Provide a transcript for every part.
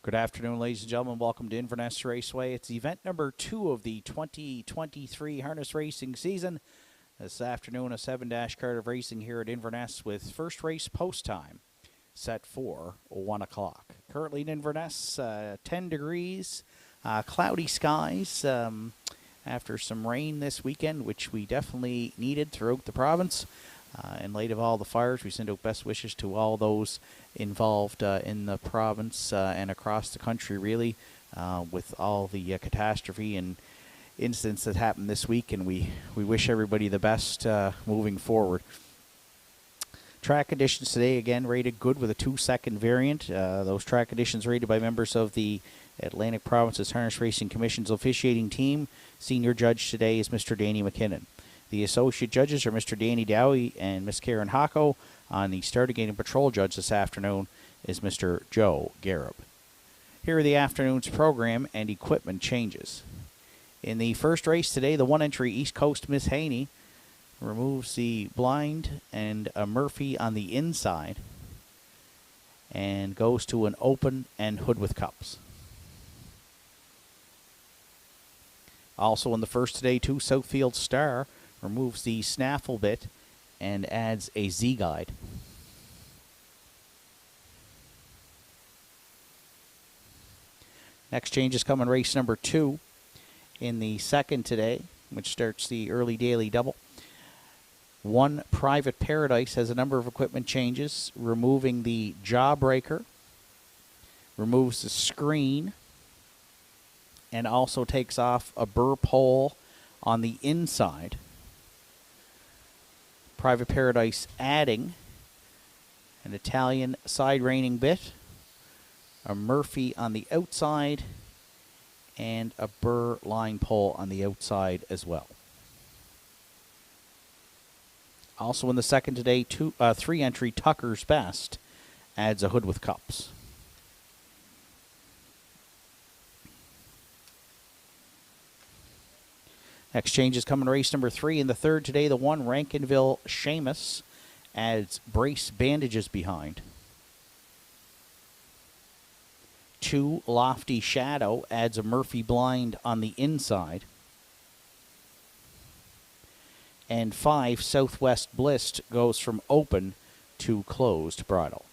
Good afternoon, ladies and gentlemen. Welcome to Inverness Raceway. It's event number 2 of the 2023 harness racing season. This afternoon, a 7-card of racing here at Inverness with first race post time set for 1 o'clock. Currently in Inverness, 10 degrees, cloudy skies after some rain this weekend, which we definitely needed throughout the province. In light of all the fires, we send out best wishes to all those involved in the province and across the country, really, with all the catastrophe and incidents that happened this week, and we wish everybody the best moving forward. Track conditions today, again, rated good with a 2-second variant. Those track conditions rated by members of the Atlantic Provinces Harness Racing Commission's officiating team. Senior judge today is Mr. Danny McKinnon. The associate judges are Mr. Danny Dowie and Miss Karen Hocko. On the starter gate and patrol judge this afternoon is Mr. Joe Garib. Here are the afternoon's program and equipment changes. In the first race today, the 1-entry East Coast Miss Haney removes the blind and a Murphy on the inside and goes to an open and hood with cups. Also in the first today, 2 Southfield Star removes the snaffle bit and adds a Z-guide. Next change is coming race number 2 in the second today, which starts the early daily double. 1 Private Paradise has a number of equipment changes, removing the jawbreaker, removes the screen, and also takes off a burr pole on the inside. Private Paradise adding an Italian side reining bit, a Murphy on the outside, and a burr line pole on the outside as well. Also in the second today, 3-entry Tucker's Best adds a hood with cups. Next change is coming race number 3 in the third today. The 1 Rankinville Seamus adds brace bandages behind. 2 Lofty Shadow adds a Murphy blind on the inside. And 5 Southwest Bliss goes from open to closed bridle.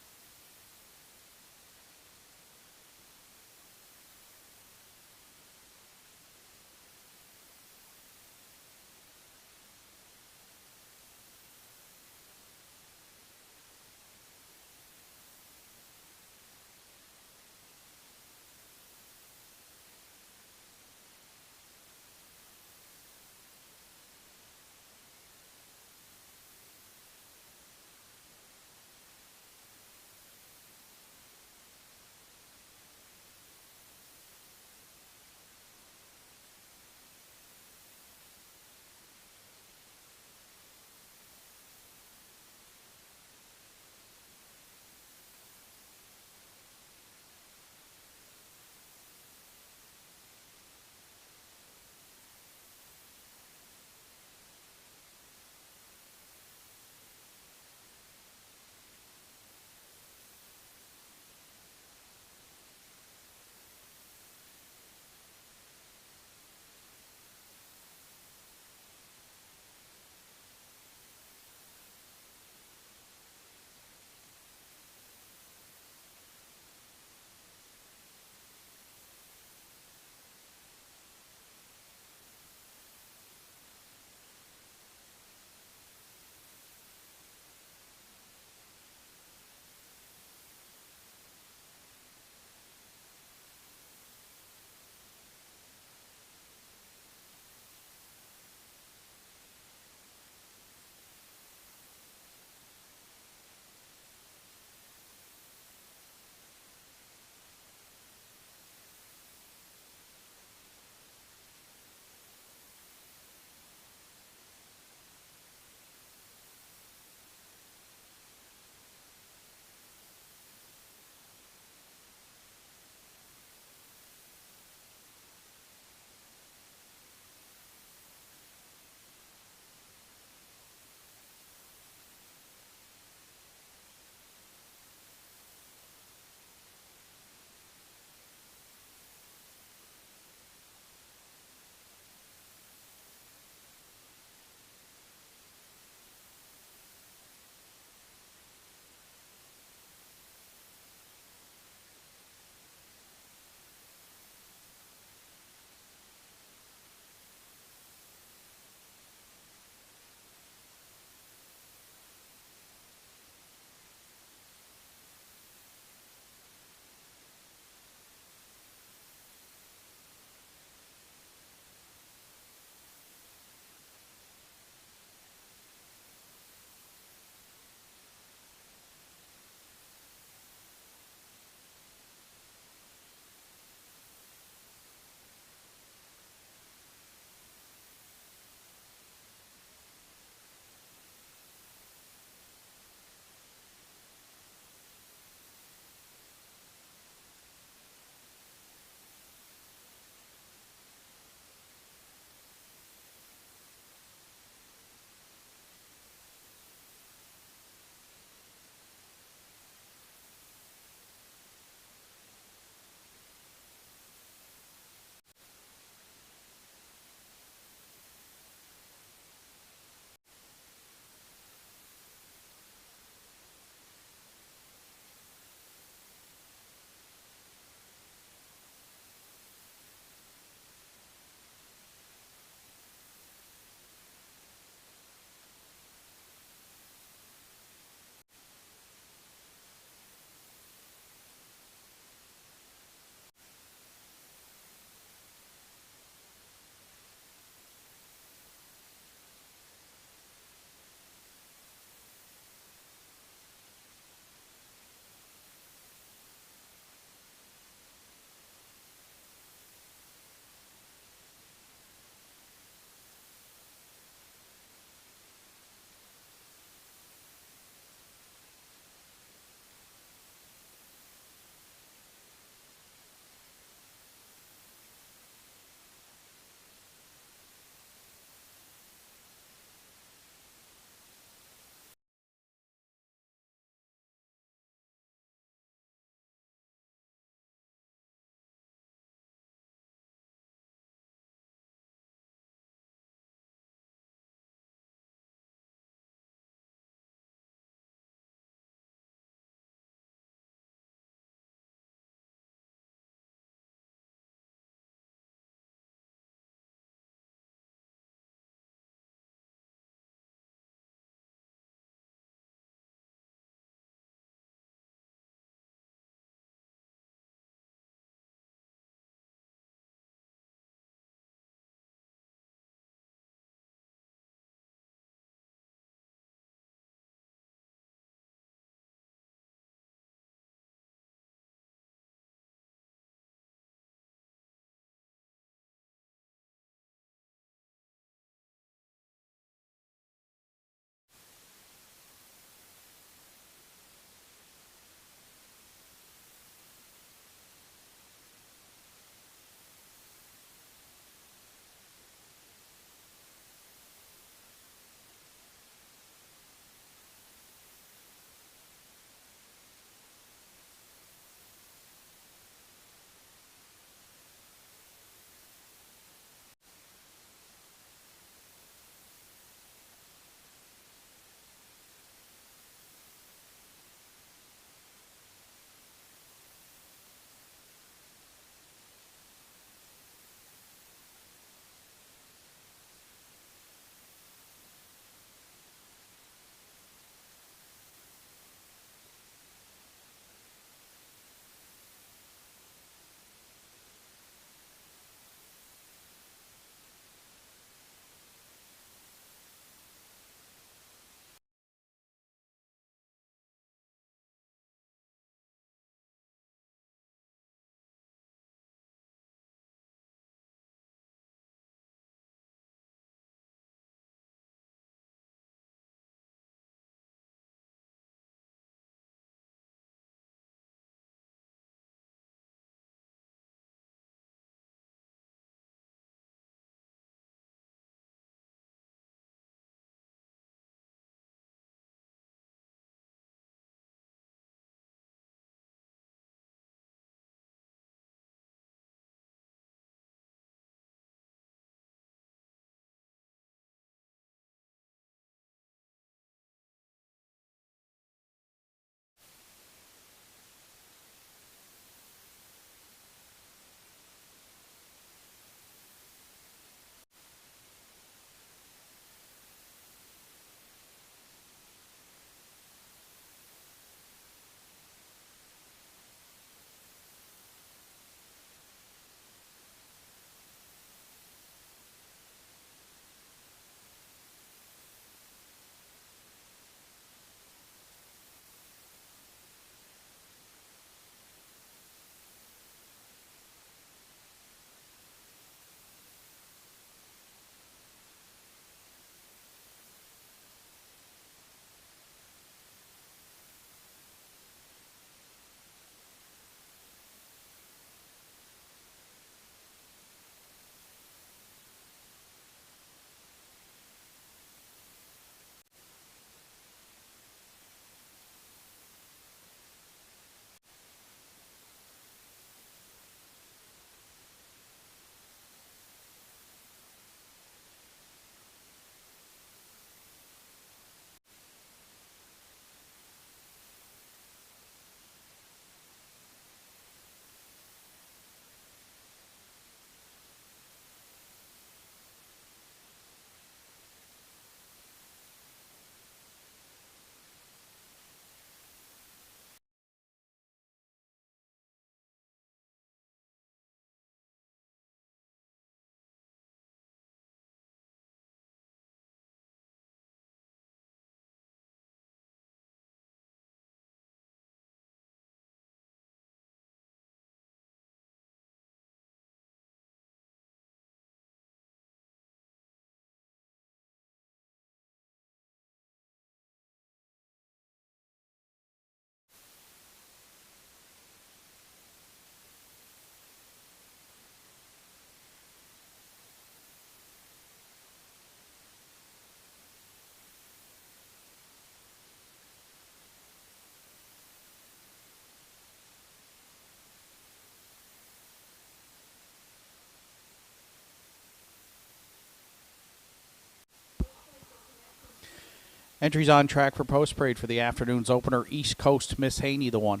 Entries on track for post parade for the afternoon's opener. East Coast Miss Haney, the one.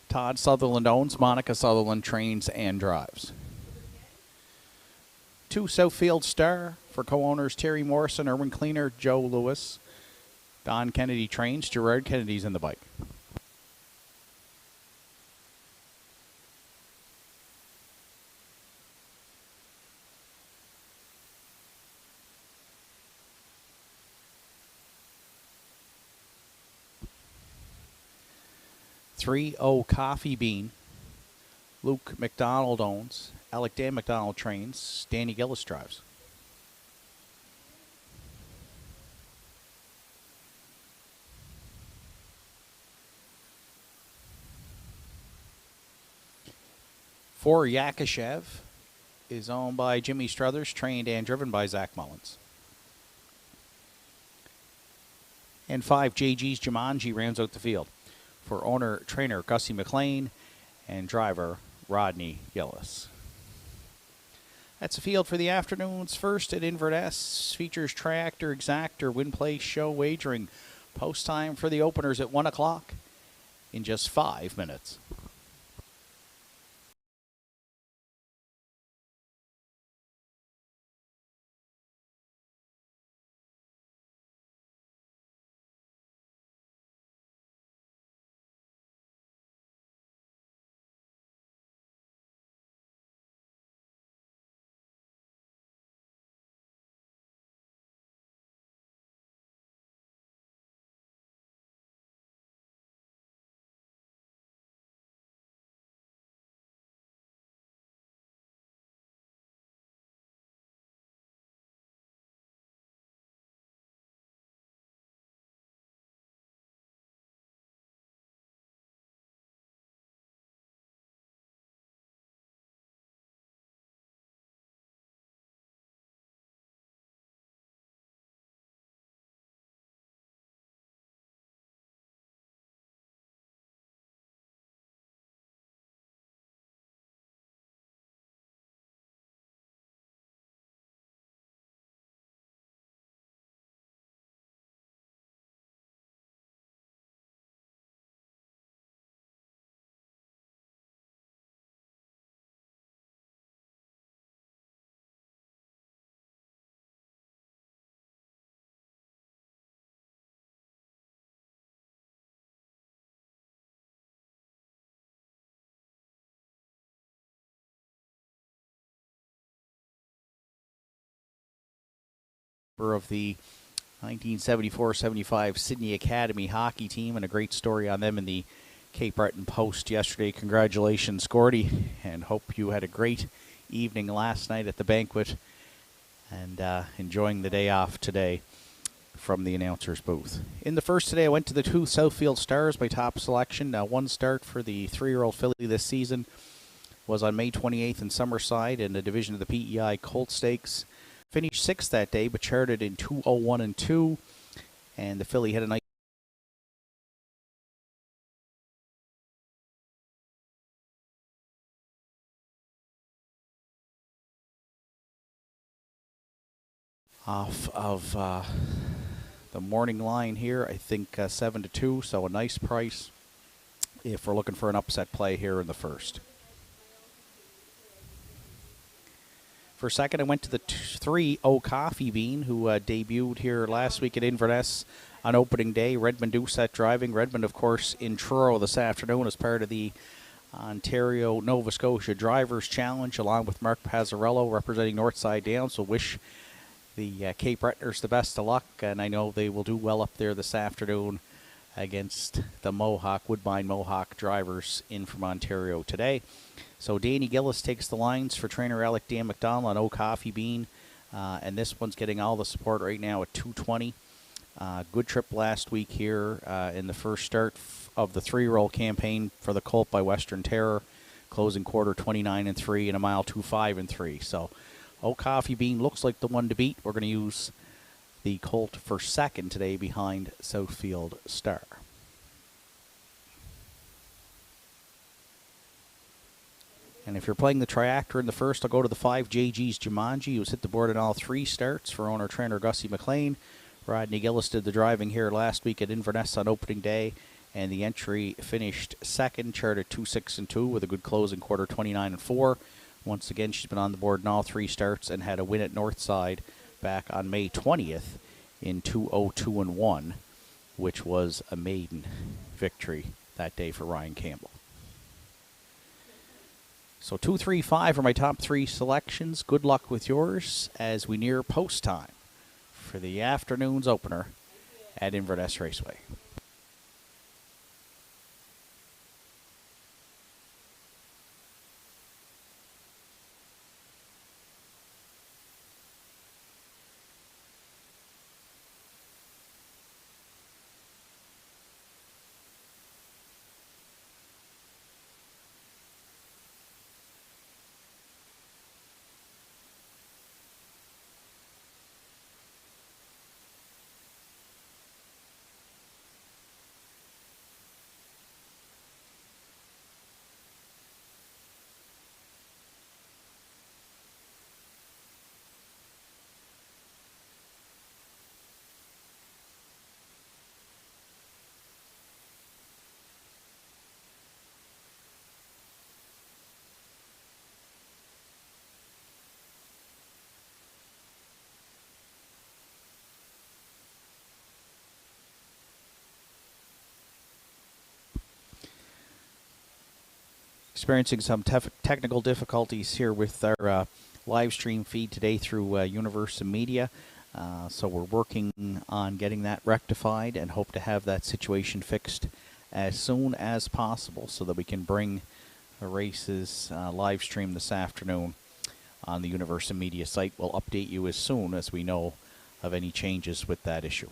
Todd Sutherland owns. Monica Sutherland trains and drives. 2 Southfield Star for co-owners Terry Morrison, Erwin Cleaner, Joe Lewis. Don Kennedy trains. Gerard Kennedy's in the bike. Three Coffee Bean. Luke McDonald owns. Alec Dan McDonald trains. Danny Gillis drives. Four Yakashev is owned by Jimmy Struthers, trained and driven by Zach Mullins. And 5 JG's Jumanji rounds out the field for owner-trainer Gussie McLean and driver Rodney Gillis. That's the field for the afternoon's first at Inverness. Features Triactor, Exactor, Win Place Show wagering. Post time for the openers at 1 o'clock in just 5 minutes. Of the 1974-75 Sydney Academy hockey team, and a great story on them in the Cape Breton Post yesterday. Congratulations, Gordy, and hope you had a great evening last night at the banquet and enjoying the day off today from the announcer's booth. In the first today, I went to the 2 Southfield Stars by top selection. One start for the 3-year-old filly this season was on May 28th in Summerside in the division of the PEI Colt Stakes. Finished 6th that day, but charted in 2:01 and 2, and the filly had a nice off of the morning line here. I think 7-2, so a nice price if we're looking for an upset play here in the first. For second, I went to the 3 Coffee Bean, who debuted here last week at Inverness on opening day. Redmond Doucette driving. Redmond, of course, in Truro this afternoon as part of the Ontario-Nova Scotia Drivers' Challenge, along with Mark Pazzarello representing Northside Downs. So wish the Cape Bretoners the best of luck, and I know they will do well up there this afternoon against the Woodbine Mohawk drivers in from Ontario today. So Danny Gillis takes the lines for trainer Alec Dan McDonald on Coffee Bean, and this one's getting all the support right now at 220. Good trip last week here in the first start of the 3-year-old campaign for the Colt by Western Terror, closing quarter 29 and 3 and a mile 2.5 and 3. So Coffee Bean looks like the one to beat. We're going to use the Colt for second today behind Southfield Star. And if you're playing the Triactor in the first, I'll go to the 5 JG's Jumanji, who's hit the board in all 3 starts for owner-trainer Gussie McLean. Rodney Gillis did the driving here last week at Inverness on opening day, and the entry finished second, charted 2-6-2 with a good closing quarter, 29-4. Once again, she's been on the board in all three starts and had a win at Northside back on May 20th in 2:02-1, which was a maiden victory that day for Ryan Campbell. So 2, 3, 5 are my top three selections. Good luck with yours as we near post time for the afternoon's opener at Inverness Raceway. Experiencing some technical difficulties here with our live stream feed today through Universal Media. So we're working on getting that rectified and hope to have that situation fixed as soon as possible so that we can bring the races live stream this afternoon on the Universal Media site. We'll update you as soon as we know of any changes with that issue.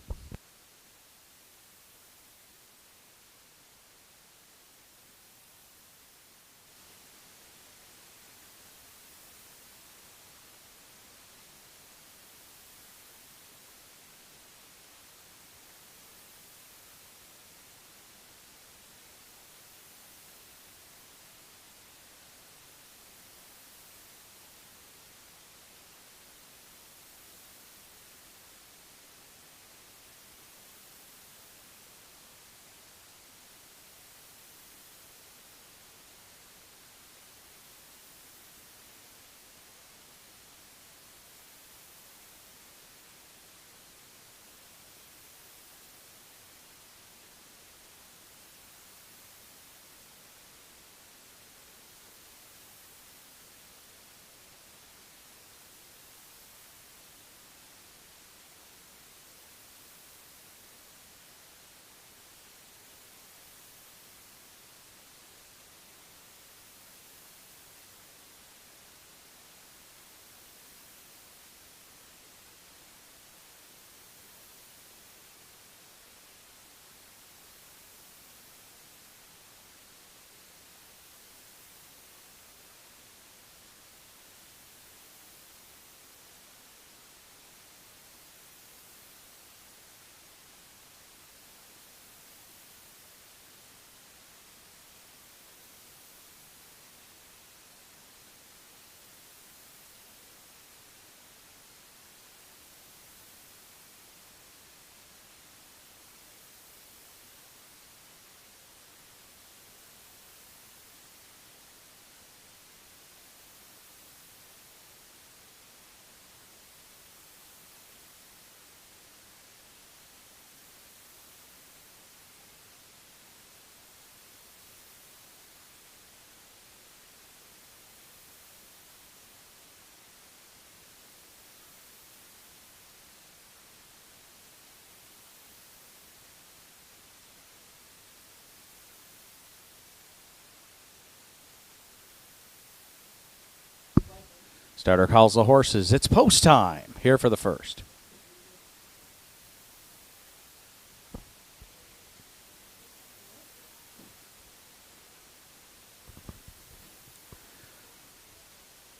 Starter calls the horses. It's post time here for the first.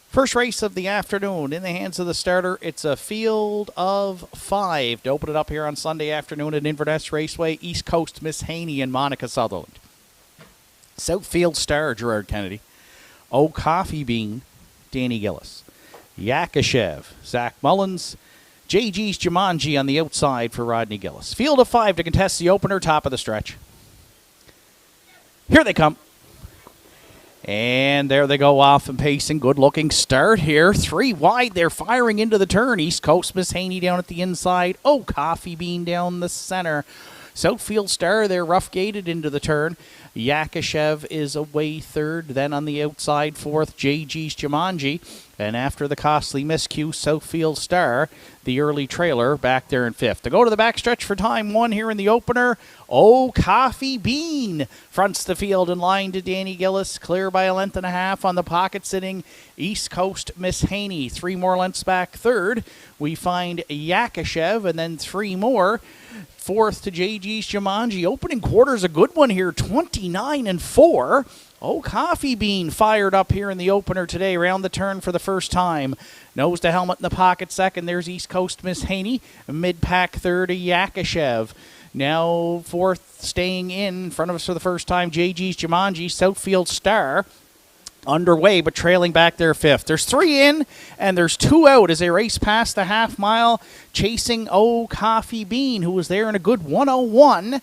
First race of the afternoon in the hands of the starter. It's a field of 5 to open it up here on Sunday afternoon at Inverness Raceway. East Coast, Miss Haney and Monica Sutherland. Southfield Star, Gerard Kennedy. Coffee Bean, Danny Gillis. Yakashev, Zach Mullins. JG's Jumanji on the outside for Rodney Gillis. Field of 5 to contest the opener, top of the stretch. Here they come. And there they go off and pacing. Good-looking start here. 3 wide. They're firing into the turn. East Coast Miss Haney down at the inside. Oh, Coffee Bean down the center. Southfield Star, they're rough-gated into the turn. Yakashev is away third. Then on the outside, fourth, JG's Jumanji. And after the costly miscue, Southfield Star, the early trailer, back there in fifth. To go to the backstretch for time 1 here in the opener, Oh, Coffee Bean fronts the field in line to Danny Gillis. Clear by a length and a half on the pocket sitting East Coast Miss Haney. 3 more lengths back third. We find Yakashev and then 3 more. Fourth to JG's Jumanji. Opening quarter's a good one here, 29-4. Oh, Coffee Bean fired up here in the opener today, round the turn for the first time. Nose to helmet in the pocket second. There's East Coast Miss Haney. Mid-pack third to Yakashev. Now fourth staying in front of us for the first time, JG's Jumanji. Southfield Star underway, but trailing back there fifth. There's 3 in, and there's 2 out as they race past the half mile, chasing Oh, Coffee Bean, who was there in a good 101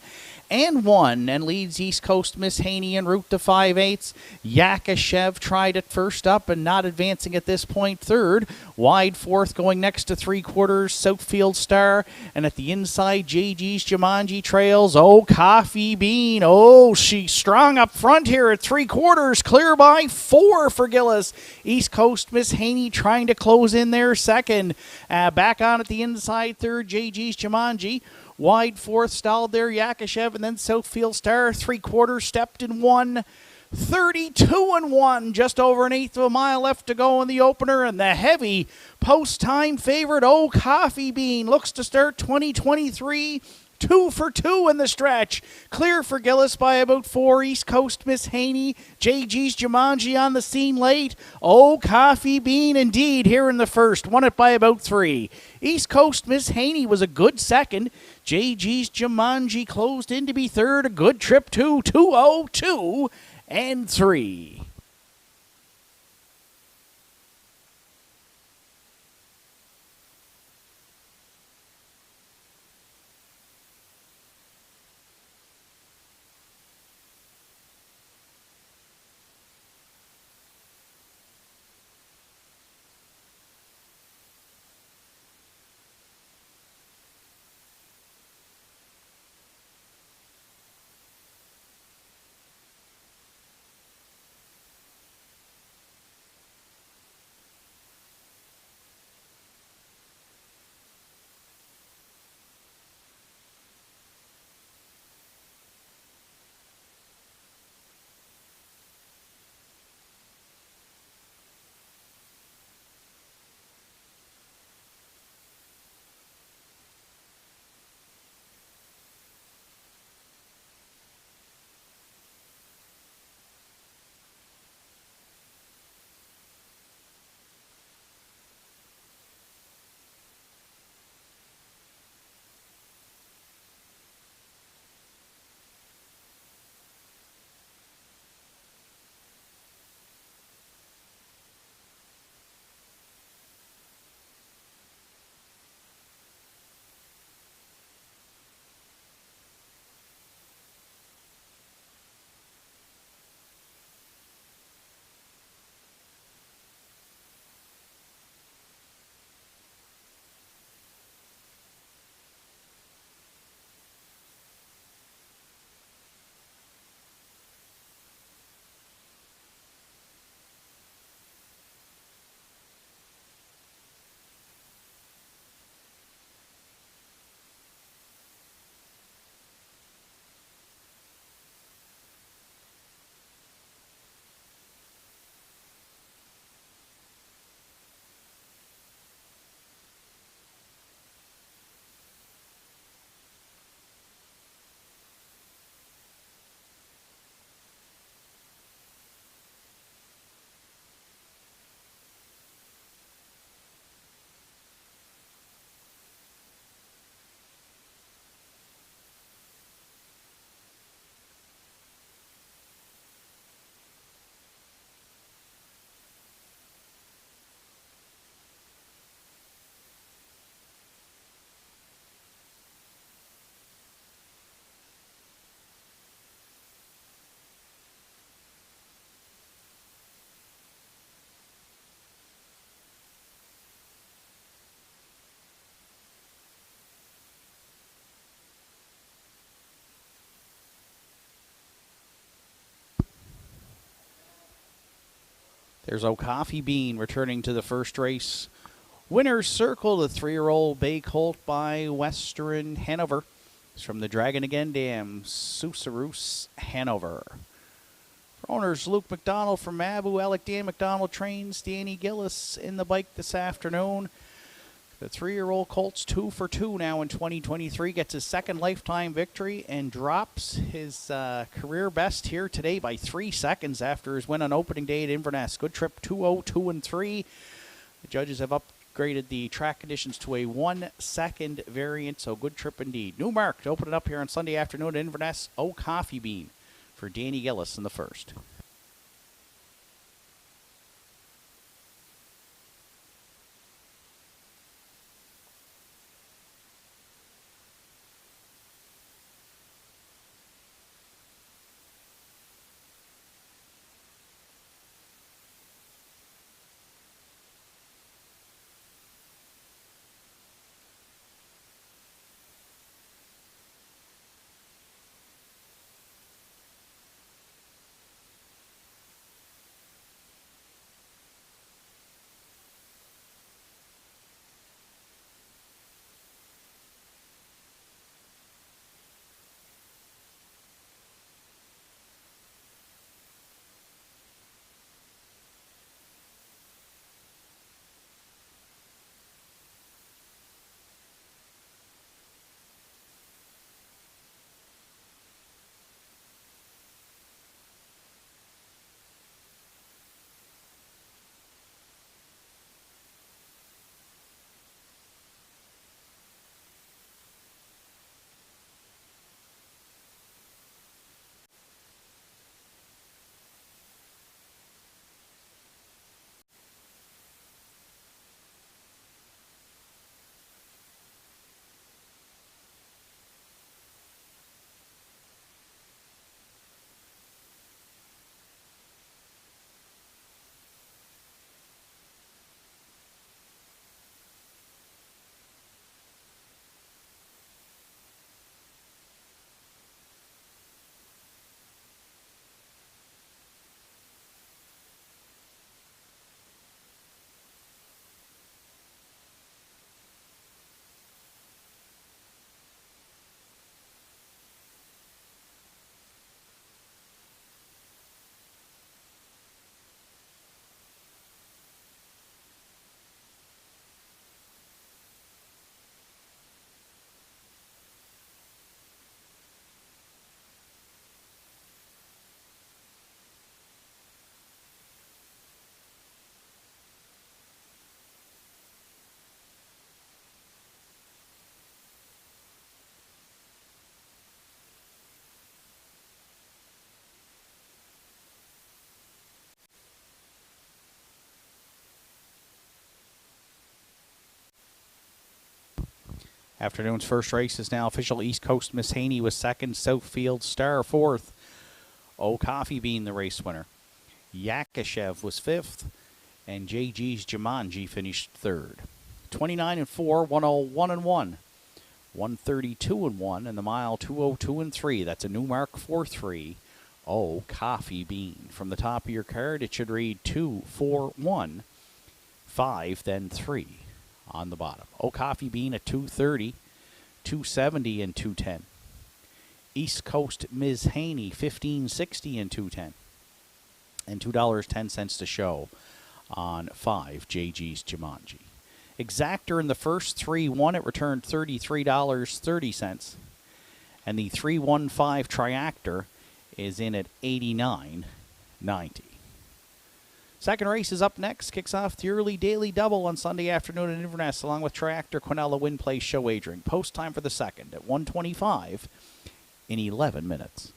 and 1, and leads East Coast Miss Haney en route to 5/8. Yakashev tried it first up and not advancing at this point third. Wide fourth going next to 3/4, Southfield Star, and at the inside, JG's Jumanji trails Oh, Coffee Bean. Oh, she's strong up front here at 3/4, clear by 4 for Gillis. East Coast Miss Haney trying to close in there second. Back on at the inside third, JG's Jumanji. Wide fourth, stalled there, Yakashev, and then Southfield Star, 3/4, stepped in 1. 32-1, just over an eighth of a mile left to go in the opener, and the heavy post-time favorite, Oh, Coffee Bean, looks to start 2023 2 for 2 in the stretch. Clear for Gillis by about 4. East Coast Miss Haney. JG's Jumanji on the scene late. Oh, Coffee Bean indeed here in the first. Won it by about 3. East Coast Miss Haney was a good second. JG's Jumanji closed in to be third. A good trip too. 2:02 and 3. There's O'Coffee Bean returning to the first race. Winner's Circle, the 3-year-old bay colt by Western Hanover. It's from the Dragon Again Dam, Susaroos, Hanover. For owners, Luke McDonald from Mabu, Alec Dan McDonald trains Danny Gillis in the bike this afternoon. The 3-year-old colt's 2 for 2 now in 2023, gets his second lifetime victory and drops his career best here today by 3 seconds after his win on opening day at Inverness. Good trip, 2:02.3. The judges have upgraded the track conditions to a 1-second variant, so good trip indeed. New mark to open it up here on Sunday afternoon at Inverness. O'Coffee Bean for Danny Gillis in the first. Afternoon's first race is now official. East Coast Miss Haney was second. Southfield Star fourth. O'Coffee Bean the race winner. Yakashev was fifth. And JG's Jumanji finished third. 29-4, 101-1. 132-1, and the mile 202-3. That's a new mark 4-3. O'Coffee Bean. From the top of your card, it should read 2, 4, 1, 5, then 3 on the bottom. O'Coffee Bean at 230, 270, and 210. East Coast Ms. Haney, 1560 and 210. And $2.10 to show on 5 JG's Jumanji. Exactor in the first 3 won. It returned $33.30. And the 315 Triactor is in at $89.90. Second race is up next. Kicks off the early daily double on Sunday afternoon in Inverness, along with Triactor Quinella Win Place Show Wagering. Post time for the second at 1:25 in 11 minutes.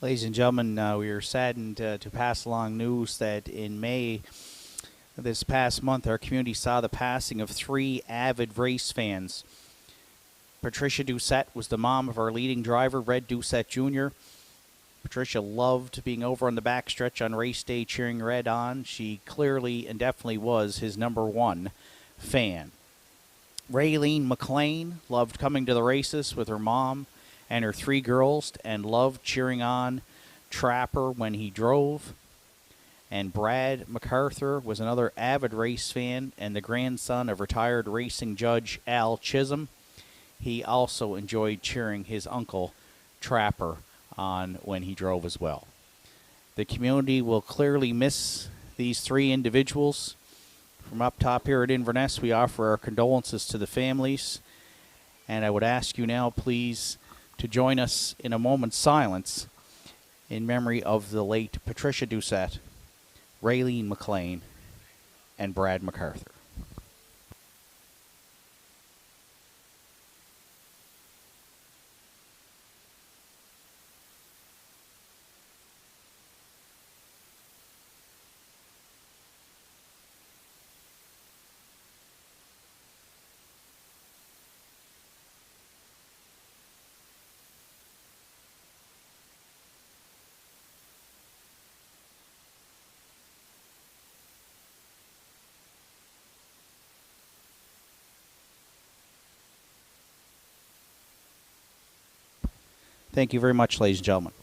Ladies and gentlemen, we are saddened to pass along news that in May this past month, our community saw the passing of 3 avid race fans. Patricia Doucette was the mom of our leading driver, Red Doucette Jr. Patricia loved being over on the backstretch on race day cheering Red on. She clearly and definitely was his #1 fan. Raylene McLean loved coming to the races with her mom and her 3 girls and loved cheering on Trapper when he drove. And Brad MacArthur was another avid race fan and the grandson of retired racing judge Al Chisholm. He also enjoyed cheering his uncle Trapper on when he drove as well. The community will clearly miss these 3 individuals. From up top here at Inverness, we offer our condolences to the families. And I would ask you now, please, to join us in a moment's silence in memory of the late Patricia Doucette, Raylene McLean, and Brad MacArthur. Thank you very much, ladies and gentlemen.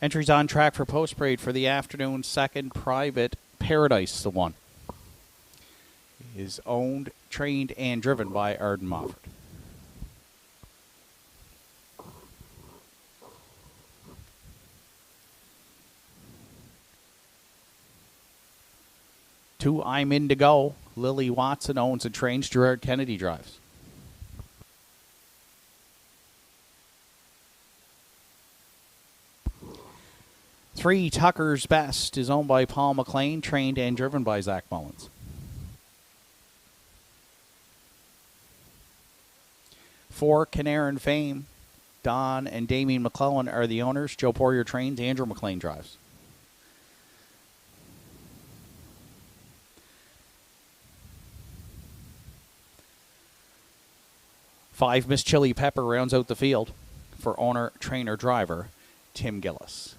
Entries on track for post parade for the afternoon second private Paradise, the one, is owned, trained, and driven by Arden Mofford. Two, I'm in to go. Lily Watson owns and trains. Gerard Kennedy drives. Three, Tucker's Best is owned by Paul McLean, trained and driven by Zach Mullins. 4, Canaran Fame. Don and Damien McClellan are the owners. Joe Poirier trains. Andrew McLean drives. 5, Miss Chili Pepper rounds out the field for owner, trainer, driver, Tim Gillis.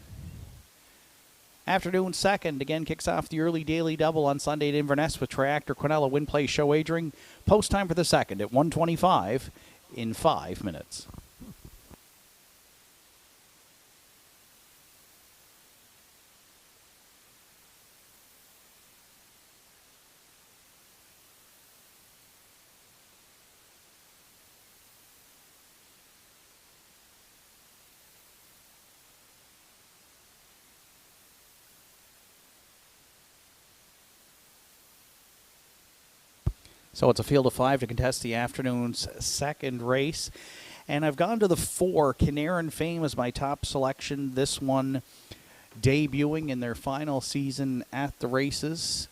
Afternoon second again kicks off the early daily double on Sunday at Inverness with Triactor Quinella Win Play Show wagering. Post time for the second at 1:25 in 5 minutes. So it's a field of 5 to contest the afternoon's second race. And I've gone to the 4. Canaran Fame is my top selection. This one debuting in their final season at the races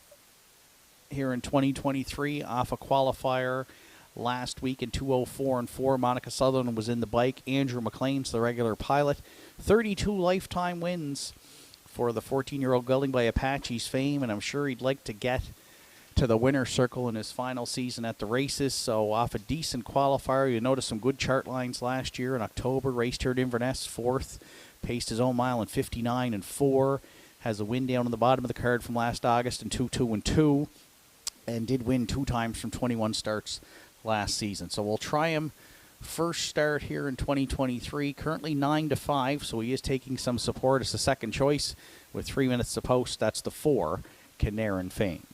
here in 2023 off a qualifier last week in 2:04 and 4. Monica Sutherland was in the bike. Andrew McLean's the regular pilot. 32 lifetime wins for the 14-year-old gelding by Apache's Fame, and I'm sure he'd like to get to the winner's circle in his final season at the races. So off a decent qualifier, you notice some good chart lines last year in October. Raced here at Inverness, 4th. Paced his own mile in 59 and 4. Has a win down on the bottom of the card from last August in 2-2 and 2. And did win 2 times from 21 starts last season. So we'll try him first start here in 2023. Currently 9 to 5, so he is taking some support as the second choice with 3 minutes to post. That's the 4, Canaran Fame.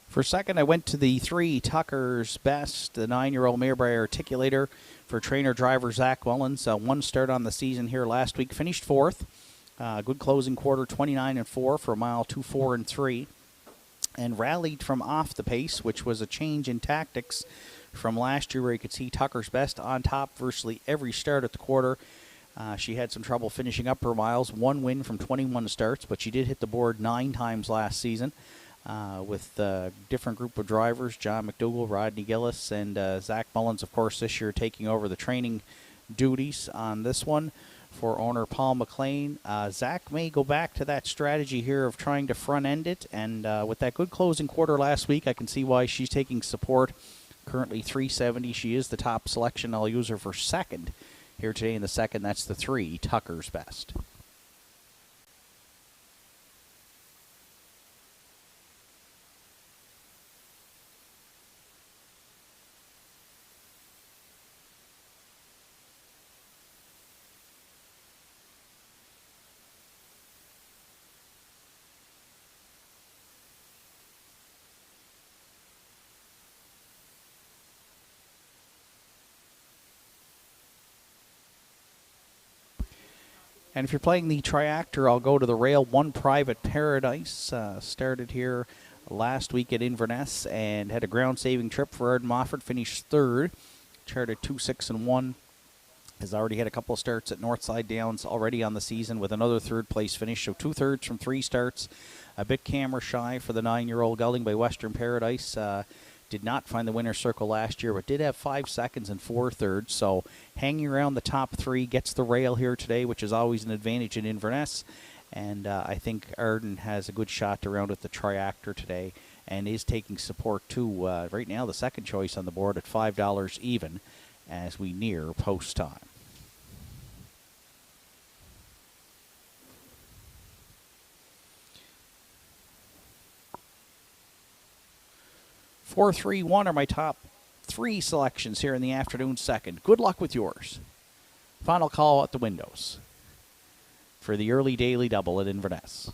For second, I went to the 3, Tucker's Best, the 9-year-old mare by Articulator for trainer-driver Zach Mullins. One start on the season here last week. Finished 4th. Good closing quarter, 29 and 4 for a mile 2-4 and 3. And rallied from off the pace, which was a change in tactics from last year where you could see Tucker's Best on top virtually every start at the quarter. She had some trouble finishing up her miles. 1 win from 21 starts, but she did hit the board 9 times last season. With a different group of drivers, John McDougall, Rodney Gillis, and Zach Mullins, of course, this year taking over the training duties on this one for owner Paul McLean. Zach may go back to that strategy here of trying to front-end it, and with that good closing quarter last week, I can see why she's taking support. Currently 370. She is the top selection. I'll use her for second here today in the second. That's the 3, Tucker's Best. And if you're playing the triactor, I'll go to the rail. 1 Private Paradise started here last week at Inverness and had a ground-saving trip for Arden Moffat. Finished 3rd, charted 2-6 and 1. Has already had a couple of starts at Northside Downs already on the season with another 3rd place finish. So 2/3 from 3 starts. A bit camera shy for the 9-year-old gelding by Western Paradise. Did not find the winner's circle last year, but did have 5 seconds and 4/3. So hanging around the top 3, gets the rail here today, which is always an advantage in Inverness. And I think Arden has a good shot to round with the triactor today and is taking support too. Right now, the second choice on the board at $5 even as we near post time. Four, 3, 1 are my top 3 selections here in the afternoon second. Good luck with yours. Final call at the windows for the early daily double at Inverness.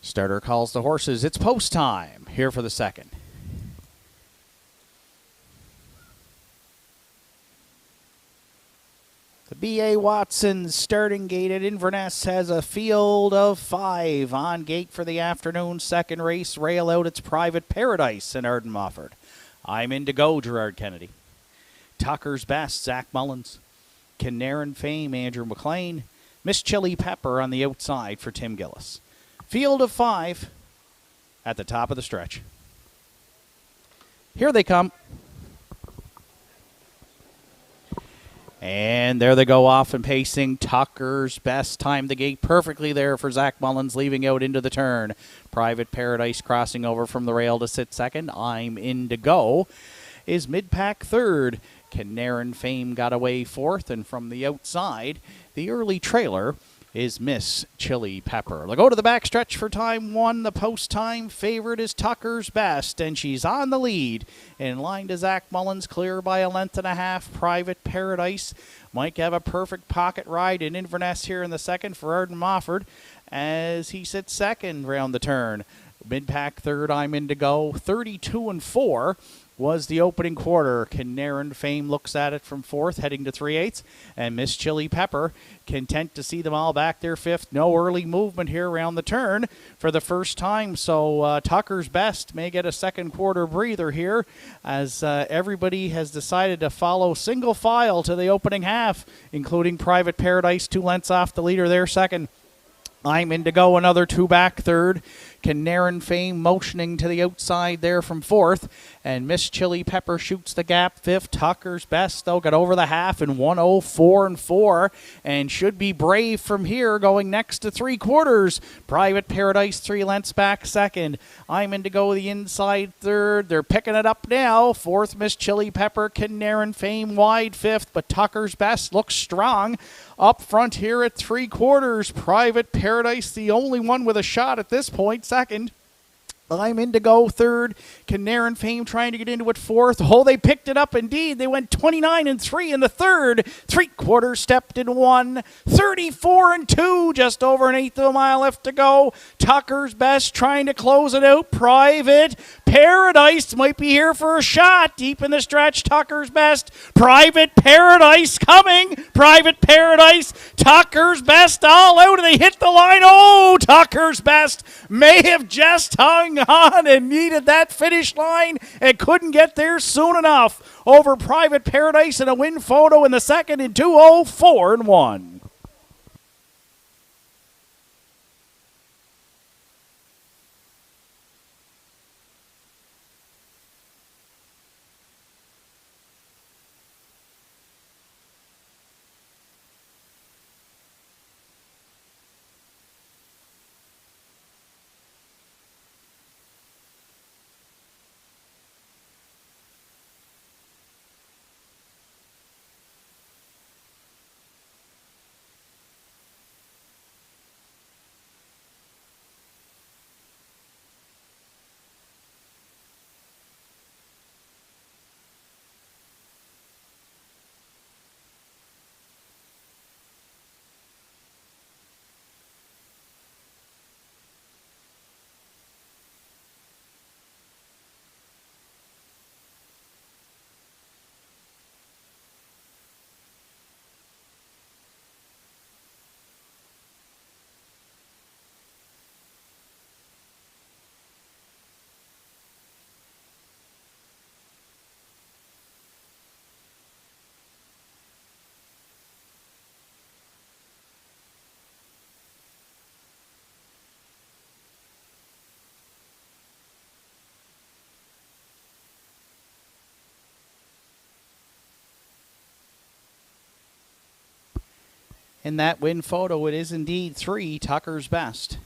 Starter calls the horses. It's post time here for the second. The B.A. Watson starting gate at Inverness has a field of 5 on gate for the afternoon second race. Rail out its Private Paradise in Arden Mofford. I'm in to go, Gerard Kennedy. Tucker's Best, Zach Mullins. Canaran Fame, Andrew McLean. Miss Chili Pepper on the outside for Tim Gillis. Field of 5 at the top of the stretch. Here they come. And there they go off and pacing. Tucker's Best timed the gate perfectly there for Zach Mullins, leaving out into the turn. Private Paradise crossing over from the rail to sit second. I'm in to go is mid-pack third. Canaran Fame got away fourth, and from the outside, the early trailer is Miss Chili Pepper. They'll go to the backstretch for time 1. The post-time favorite is Tucker's Best, and she's on the lead. In line to Zach Mullins, clear by a length and a half. Private Paradise might have a perfect pocket ride in Inverness here in the second for Arden Mofford as he sits second round the turn. Mid-pack third, I'm in to go. 32-4. Was the opening quarter. Canaran Fame looks at it from fourth, heading to 3/8. And Miss Chili Pepper, content to see them all back there fifth. No early movement here around the turn for the first time. So Tucker's Best may get a second quarter breather here as everybody has decided to follow single file to the opening half, including Private Paradise, 2 lengths off the leader there second. I'm in to go, another 2 back third. Canaran Fame motioning to the outside there from fourth. And Miss Chili Pepper shoots the gap fifth. Tucker's Best, though, got over the half in 1:04.4 and should be brave from here going next to 3/4. Private Paradise 3 lengths back second. I'm in to go the inside third. They're picking it up now. Fourth, Miss Chili Pepper. Canaran Fame wide fifth, but Tucker's Best looks strong up front here at 3/4. Private Paradise, the only one with a shot at this point, second. I'm in to go third. Canaran Fame trying to get into it fourth. Oh, they picked it up indeed. They went 29-3 in the third. 3/4 stepped in 1. 34-2, just over an eighth of a mile left to go. Tucker's Best trying to close it out. Private Paradise might be here for a shot. Deep in the stretch, Tucker's Best. Private Paradise coming. Private Paradise. Tucker's Best all out, and they hit the line. Oh, Tucker's Best may have just hung on and needed that finish line and couldn't get there soon enough over Private Paradise in a win photo in the second in 2:04.1. In that win photo, it is indeed 3, Tucker's Best.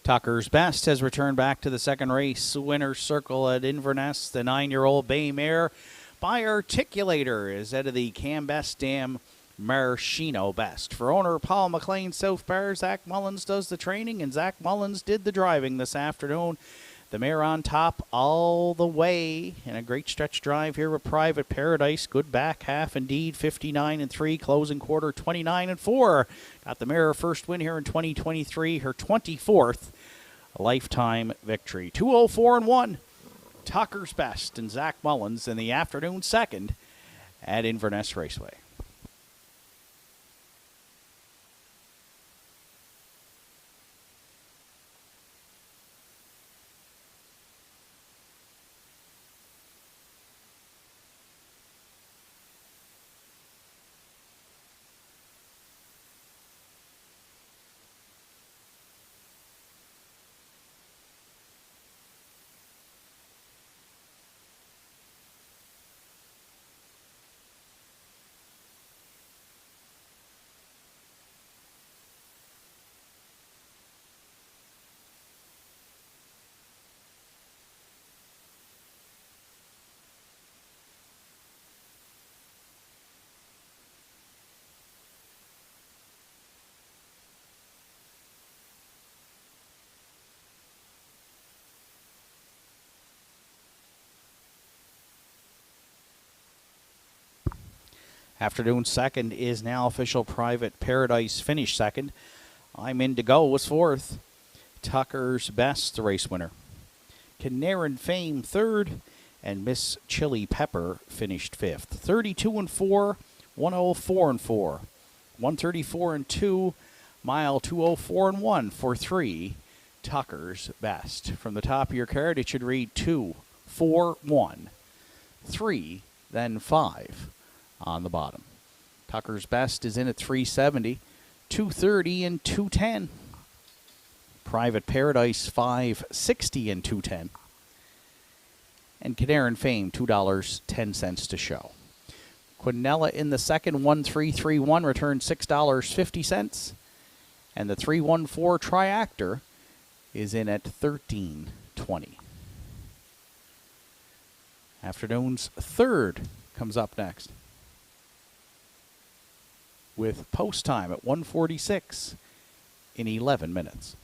Tucker's Best has returned back to the second race winner's circle at Inverness. The 9-year-old bay mare by Articulator is out of the Cambest Dam Maraschino Best. For owner Paul McLean South Bar, Zach Mullins does the training, and Zach Mullins did the driving this afternoon. The mare on top all the way, and a great stretch drive here with Private Paradise. Good back half indeed, 59-3, closing quarter 29-4. Got the mare her first win here in 2023, her 24th lifetime victory. 204-1. Tucker's Best and Zach Mullins in the afternoon second at Inverness Raceway. Afternoon second is now official. Private Paradise finished second. I'm in to go was fourth. Tucker's Best, the race winner. Canaran Fame third, and Miss Chili Pepper finished fifth. 32-4, 104-4, 134-2, mile 204-1 for 3. Tucker's Best. From the top of your card, it should read 2, 4, 1, 3, then 5. On the bottom. Tucker's Best is in at 370, 230 and 210. Private Paradise 560 and 210. And Canaran Fame $2.10 to show. Quinella in the second, 1331, returned $6.50. And the 314 Triactor is in at 1320. Afternoon's third comes up next, with post time at 1:46 in 11 minutes.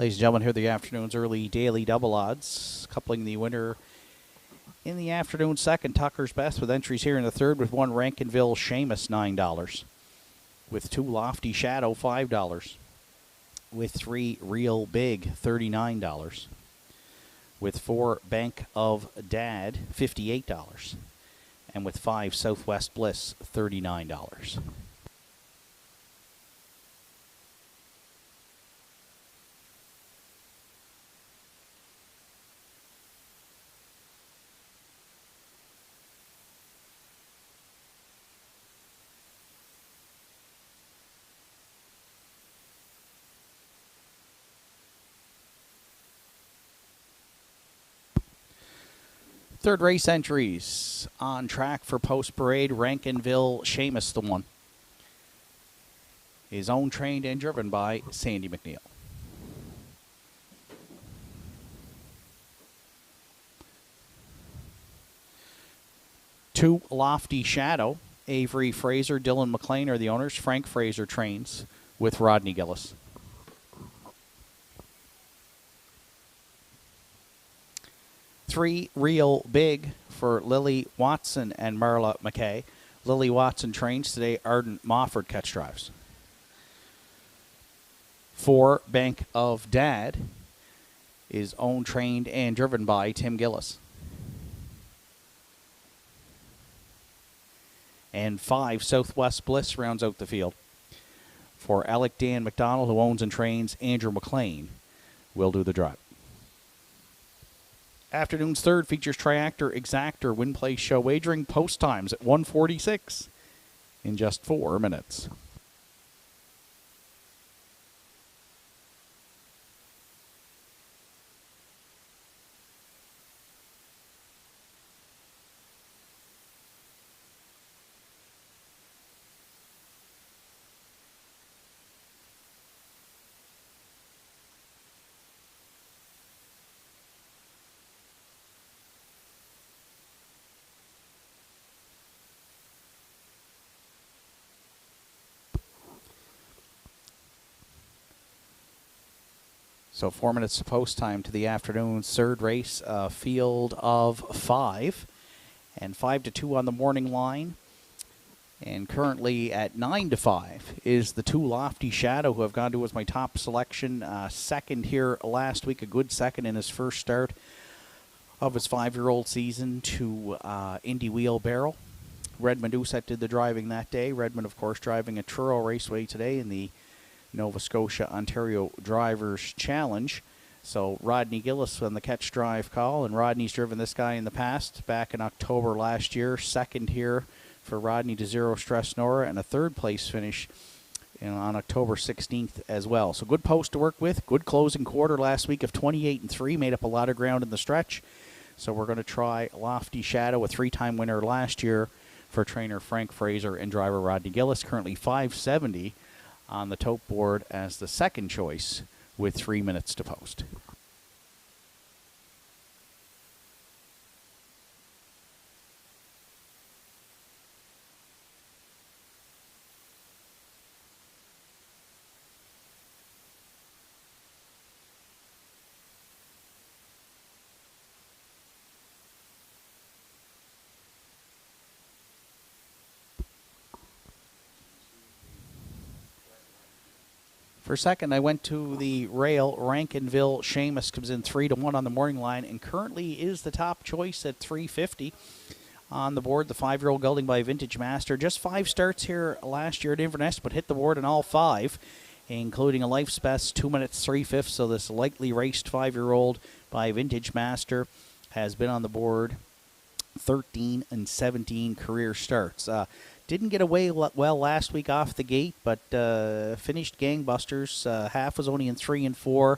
Ladies and gentlemen, here are the afternoon's early daily double odds. Coupling the winner in the afternoon second, Tucker's Best, with entries here in the third, with one Rankinville Seamus, $9. With two Lofty Shadow, $5. With three Real Big, $39. With four Bank of Dad, $58. And with five Southwest Bliss, $39. Third race entries on track for post parade. Rankinville Seamus, the one, is owned, trained, and driven by Sandy McNeil. Two Lofty Shadow, Avery Fraser, Dylan McLean are the owners. Frank Fraser trains with Rodney Gillis. Three Real Big for Lily Watson and Marla McKay. Lily Watson trains today. Arden Mofford catch drives. Four Bank of Dad is owned, trained, and driven by Tim Gillis. And five Southwest Bliss rounds out the field. For Alec Dan McDonald, who owns and trains Andrew McLean, will do the drive. Afternoon's third features Triactor Exactor Win Place Show wagering post times at 1:46 in just 4 minutes. So 4 minutes to post time to the afternoon's third race, field of five. And 5-2 on the morning line. And currently at 9-5 is the two Lofty Shadow, who have gone to as my top selection. Second here last week, a good second in his first start of his 5-year-old season to Indy Wheelbarrow. Redmond Doucette did the driving that day. Redmond, of course, driving at Truro Raceway today in the Nova Scotia Ontario Drivers Challenge. So Rodney Gillis on the catch drive call, and Rodney's driven this guy in the past, back in October last year. Second here for Rodney to Zero Stress Nora, and a third place finish on October 16th as well. So good post to work with. Good closing quarter last week of 28-3, made up a lot of ground in the stretch. So we're going to try Lofty Shadow, a three-time winner last year for trainer Frank Fraser and driver Rodney Gillis, currently 570 on the tote board as the second choice with 3 minutes to post. For second, I went to the rail. Rankinville Seamus comes in 3-1 on the morning line and currently is the top choice at $3.50 on the board. The 5-year-old gelding by Vintage Master. Just 5 starts here last year at Inverness, but hit the board in all 5, including a life's best 2 minutes 3/5. So this lightly raced 5-year-old by Vintage Master has been on the board 13 and 17 career starts. Didn't get away well last week off the gate, but finished gangbusters. Half was only in 3 and 4,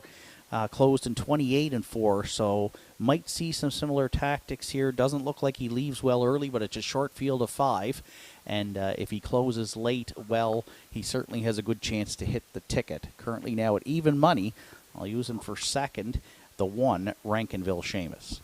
closed in 28 and 4. So might see some similar tactics here. Doesn't look like he leaves well early, but it's a short field of 5. And if he closes late, well, he certainly has a good chance to hit the ticket. Currently now at even money, I'll use him for second, the 1 Rankinville Seamus.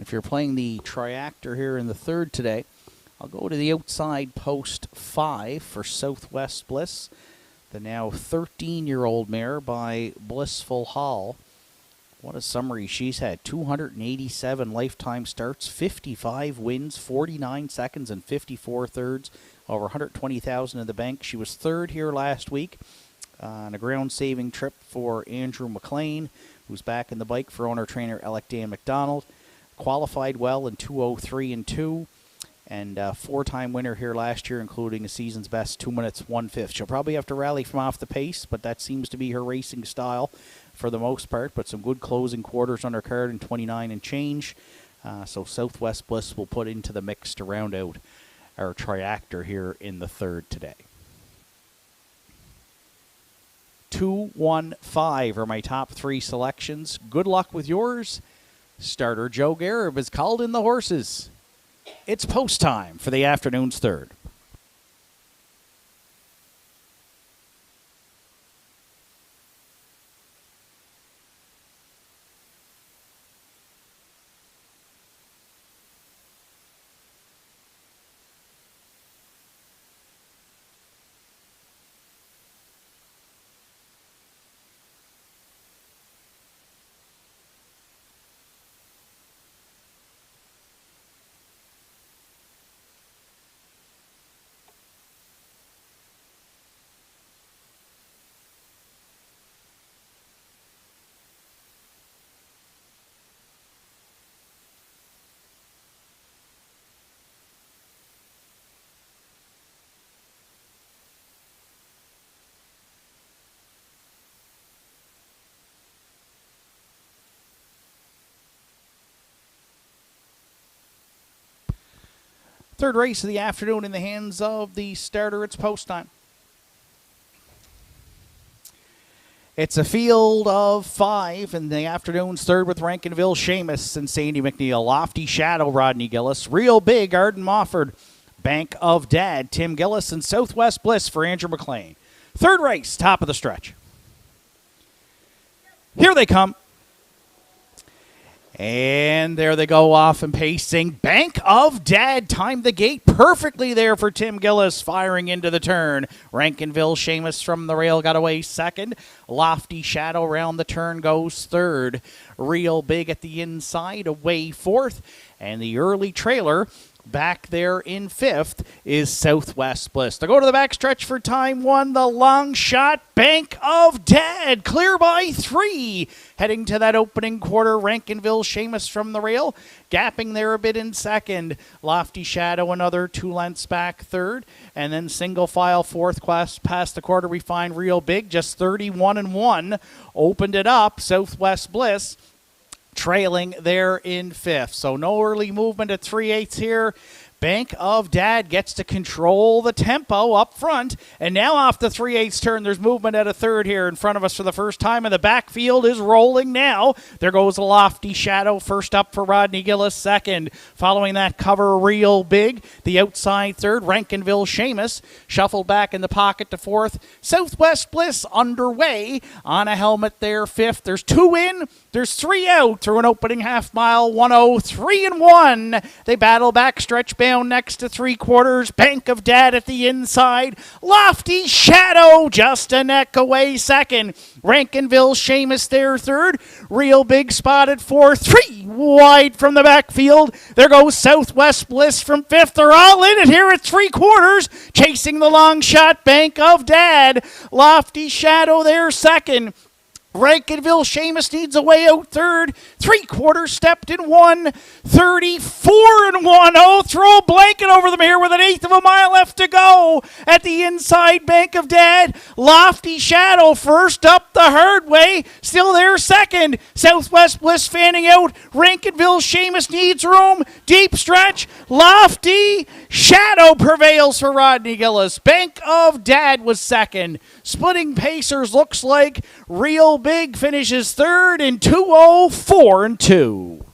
If you're playing the triactor here in the third today, I'll go to the outside post 5 for Southwest Bliss, the now 13-year-old mare by Blissful Hall. What a summary she's had. 287 lifetime starts, 55 wins, 49 seconds, and 54 thirds. Over 120,000 in the bank. She was third here last week on a ground-saving trip for Andrew McLean, who's back in the bike for owner-trainer Alec Dan McDonald. Qualified well in 2:03 and 2, and four-time winner here last year, including a season's best 2 minutes 1/5. She'll probably have to rally from off the pace, but that seems to be her racing style for the most part. But some good closing quarters on her card in 29 and change. So Southwest Bliss will put into the mix to round out our triactor here in the third today. 2, 1, 5 are my top 3 selections. Good luck with yours. Starter Joe Garib has called in the horses. It's post time for the afternoon's third. Third race of the afternoon in the hands of the starter. It's post time. It's a field of 5 in the afternoon's third with Rankinville, Seamus, and Sandy McNeil. Lofty Shadow, Rodney Gillis. Real Big, Arden Mofford. Bank of Dad, Tim Gillis, and Southwest Bliss for Andrew McLean. Third race, top of the stretch. Here they come. And there they go off and pacing. Bank of Dad timed the gate perfectly there for Tim Gillis, firing into the turn. Rankinville, Seamus from the rail got away second. Lofty Shadow round the turn goes third. Real Big at the inside, away fourth. And the early trailer back there in fifth is Southwest Bliss. They'll go to the backstretch for time 1. The long shot, Bank of Dad, clear by 3. Heading to that opening quarter, Rankinville, Seamus from the rail, gapping there a bit in second. Lofty Shadow, another 2 lengths back third. And then single file fourth class past the quarter, we find Real Big, just 31 and 1. Opened it up, Southwest Bliss trailing there in fifth. So no early movement at 3/8 here. Bank of Dad gets to control the tempo up front. And now off the 3/8 turn, there's movement at a third here in front of us for the first time. And the backfield is rolling now. There goes a Lofty Shadow. First up for Rodney Gillis, second. Following that cover, Real Big. The outside third, Rankinville, Seamus. Shuffled back in the pocket to fourth. Southwest Bliss underway on a helmet there, fifth. There's 2 in. There's 3 out through an opening half mile. 1:03 and 1. They battle back, stretch bound next to 3/4. Bank of Dad at the inside. Lofty Shadow just a neck away second. Rankinville, Seamus there third. Real Big spotted fourth. 3 wide from the backfield. There goes Southwest Bliss from fifth. They're all in it here at 3/4. Chasing the long shot, Bank of Dad. Lofty Shadow there second. Rankinville, Seamus needs a way out third. 3/4 stepped in 1. 34 and 1. Oh, throw a blanket over them here with an 1/8 of a mile left to go. At the inside, Bank of Dad. Lofty Shadow first up the hard way. Still there second. Southwest Bliss fanning out. Rankinville, Seamus needs room. Deep stretch. Lofty Shadow prevails for Rodney Gillis. Bank of Dad was second. Splitting pacers looks like Real Big finishes third in 2:04 and 2.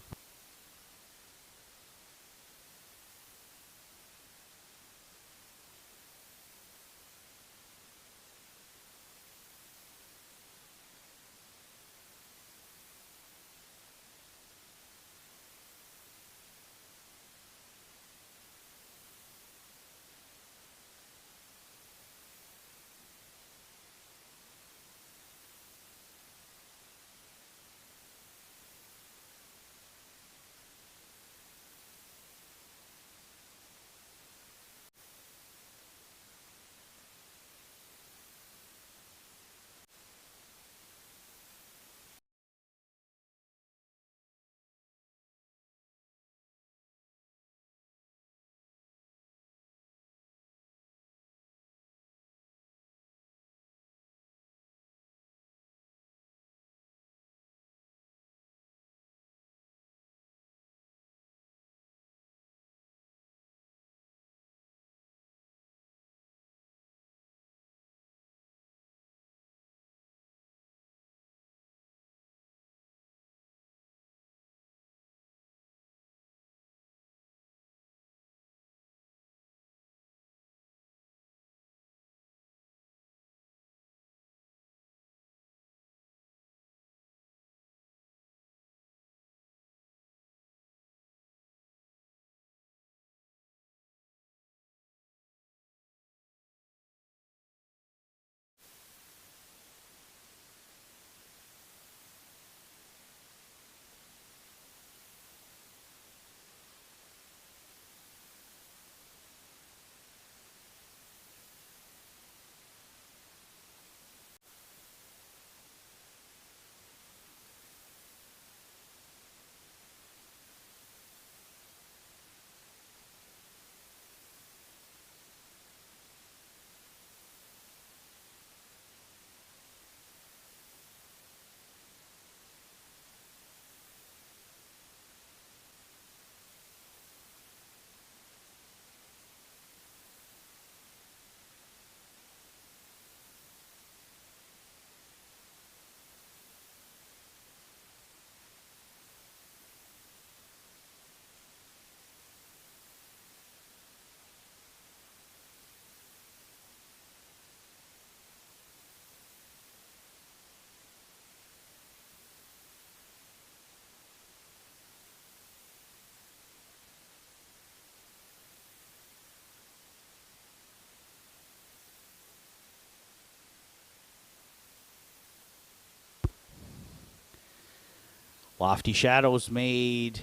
Lofty Shadows made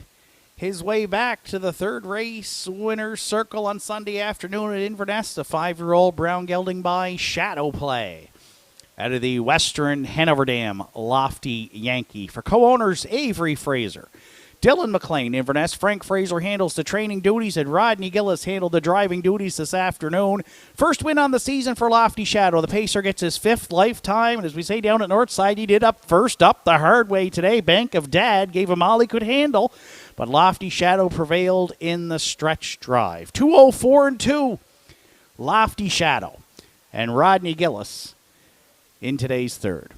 his way back to the third race winner's circle on Sunday afternoon at Inverness. The 5-year-old brown gelding by Shadow Play. Out of the Western Hanover Dam, Lofty Yankee. For co-owners Avery Fraser, Dylan McLean, Inverness. Frank Fraser handles the training duties, and Rodney Gillis handled the driving duties this afternoon. First win on the season for Lofty Shadow. The pacer gets his 5th lifetime, and as we say down at Northside, he did up first up the hard way today. Bank of Dad gave him all he could handle, but Lofty Shadow prevailed in the stretch drive. 2:04-2. Lofty Shadow and Rodney Gillis in today's third.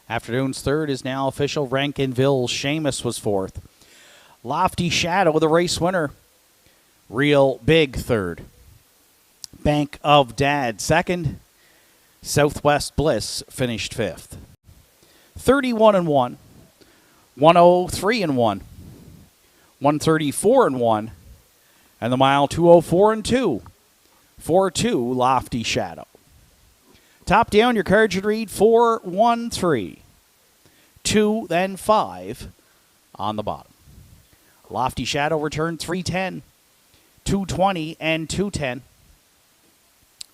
Afternoon's third is now official. Rankinville Seamus was fourth. Lofty Shadow, the race winner. Real Big third. Bank of Dad second. Southwest Bliss finished fifth. 31-1. 103-1. 134-1. And the mile 2:04-2. 4-2 Lofty Shadow. Top down, your card should read 4-1-3. 2, then 5 on the bottom. Lofty Shadow returned 310, 220, and 210.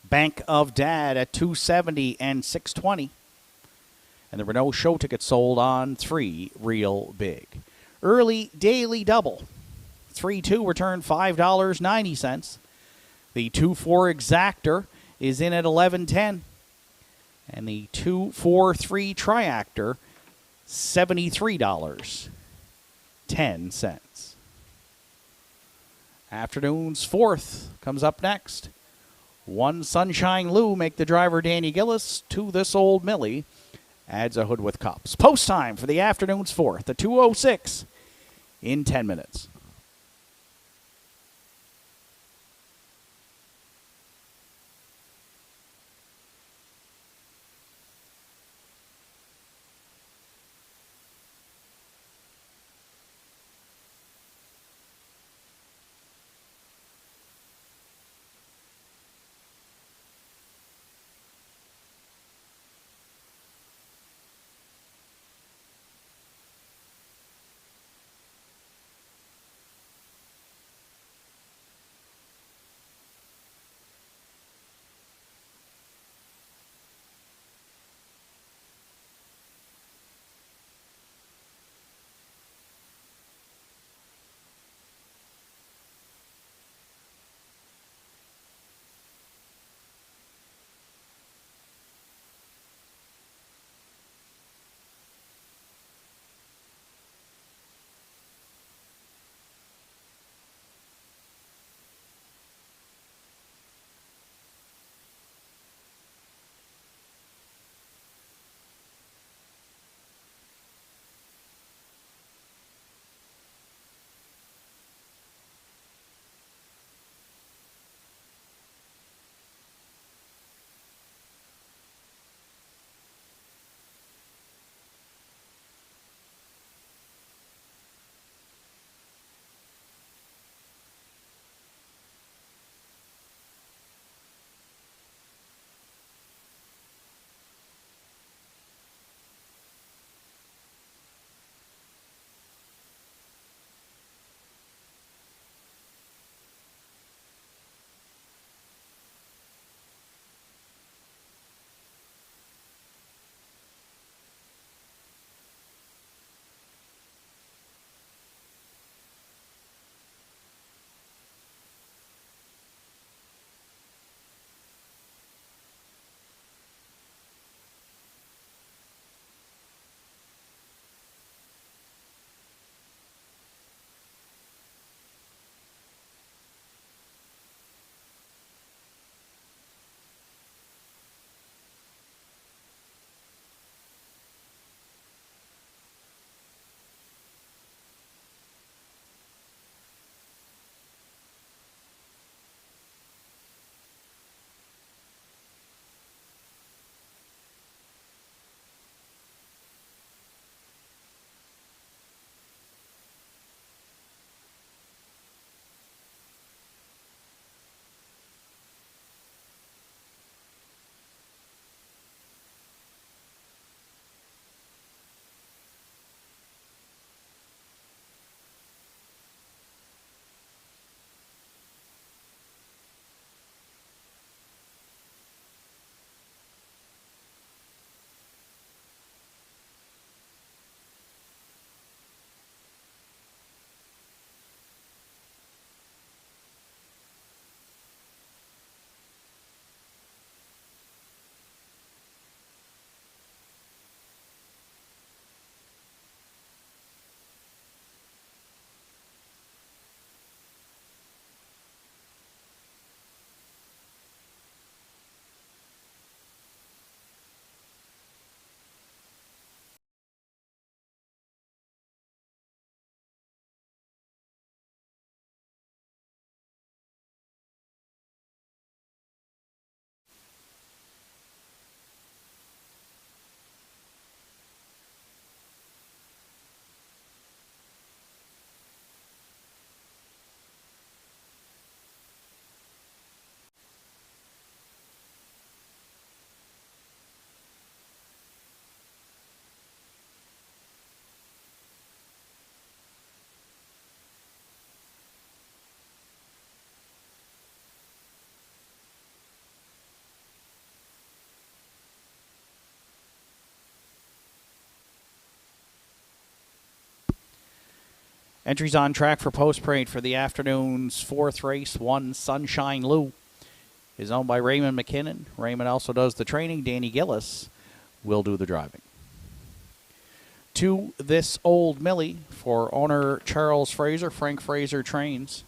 Bank of Dad at 270 and 620. And there were no show tickets sold on 3 Real Big. Early daily double. 3-2 returned $5.90. The 2-4 exactor is in at $11.10. And the 2-4-3 triactor, $73.10. Afternoon's fourth comes up next. 1 Sunshine Lou make the driver Danny Gillis. 2 This Old Millie adds a hood with cups. Post time for the afternoon's fourth, the 2:06 in 10 minutes. Entries on track for post parade for the afternoon's fourth race. One Sunshine Lou is owned by Raymond McKinnon. Raymond also does the training. Danny Gillis will do the driving. 2 This Old Millie for owner Charles Fraser. Frank Fraser trains.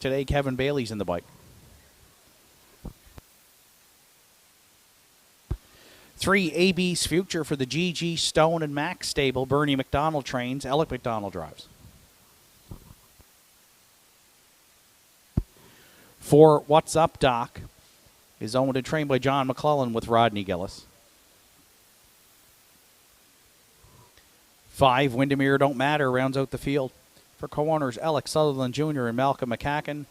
Today Kevin Bailey's in the bike. 3 AB's Future for the GG Stone and Max stable. Bernie McDonald trains. Alec McDonald drives. 4 What's Up Doc is owned and trained by John McClellan with Rodney Gillis. 5 Windermere Don't Matter rounds out the field for co-owners Alex Sutherland Jr. and Malcolm McCacken.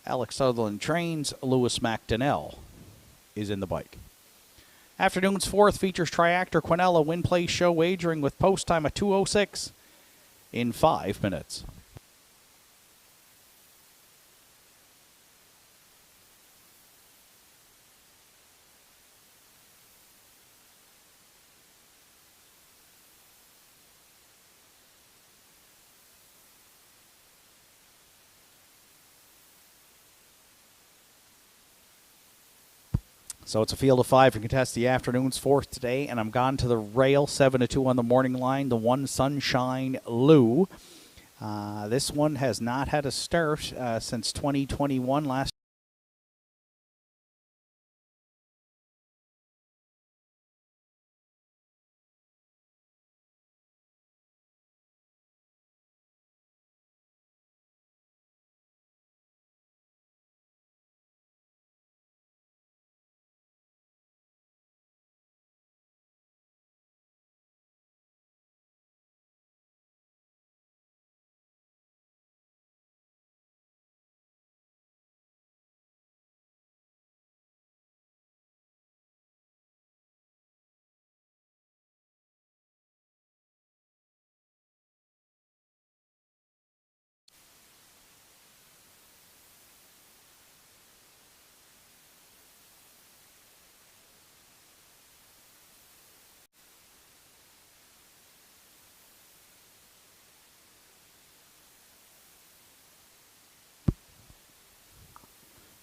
Alex Sutherland trains. Lewis McDonnell is in the bike. Afternoon's fourth features Triactor Quinella Win Play Show wagering with post time at 2:06 in 5 minutes. So it's a field of 5 to contest the afternoon's fourth today, and I'm gone to the rail, 7-2 on the morning line. The 1 Sunshine Lou. This one has not had a start since 2021 last.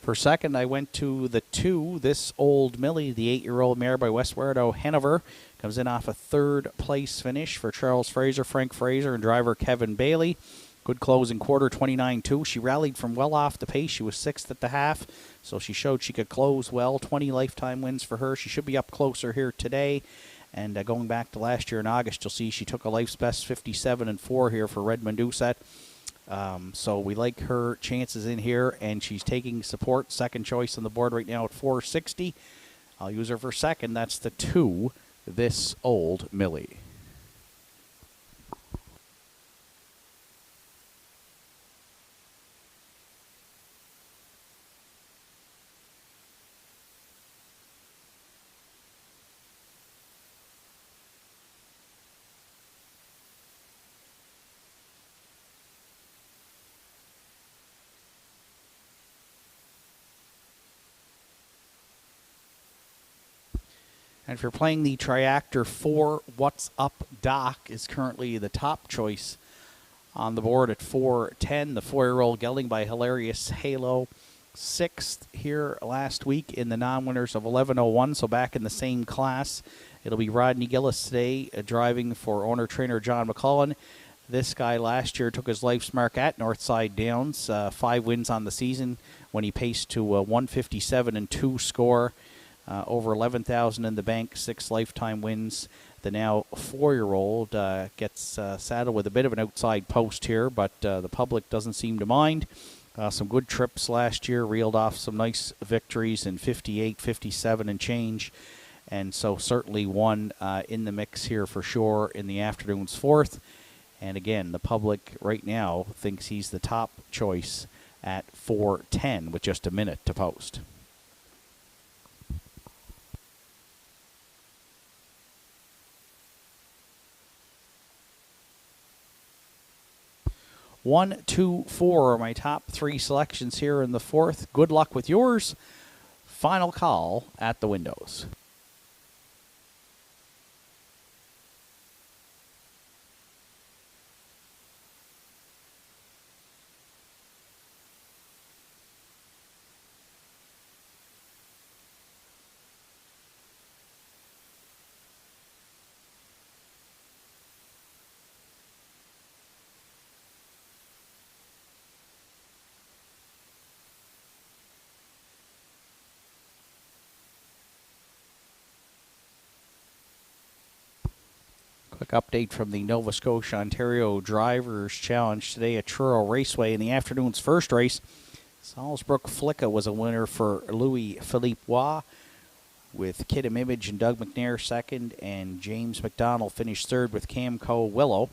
For second, I went to the 2, This Old Millie, the 8-year-old mare by Westwardo Hanover. Comes in off a third-place finish for Charles Fraser, Frank Fraser, and driver Kevin Bailey. Good closing quarter, 29-2. She rallied from well off the pace. She was 6th at the half, so she showed she could close well. 20 lifetime wins for her. She should be up closer here today. And going back to last year in August, you'll see she took a life's best 57-4 here for Redmond Doucette. So we like her chances in here, and she's taking support. Second choice on the board right now at 460. I'll use her for second. That's the 2, This Old Millie. And if you're playing the Triactor 4, What's Up Doc is currently the top choice on the board at 410. The 4-year-old gelding by Hilarious Halo. 6th here last week in the non-winners of 1101, so back in the same class. It'll be Rodney Gillis today driving for owner-trainer John McCullen. This guy last year took his life's mark at Northside Downs. 5 wins on the season when he paced to a 157-2 score. Over 11,000 in the bank, 6 lifetime wins. The now 4-year-old gets saddled with a bit of an outside post here, but the public doesn't seem to mind. Some good trips last year, reeled off some nice victories in 58, 57 and change. And so certainly one in the mix here for sure in the afternoon's fourth. And again, the public right now thinks he's the top choice at 410 with just a minute to post. One, two, four are my top 3 selections here in the fourth. Good luck with yours. Final call at the windows. Quick update from the Nova Scotia Ontario Drivers Challenge today at Truro Raceway. In the afternoon's first race, Salzbrook Flicka was a winner for Louis-Philippe Waugh, with Kidham Image and Doug McNair second, and James McDonald finished third with Camco Willow.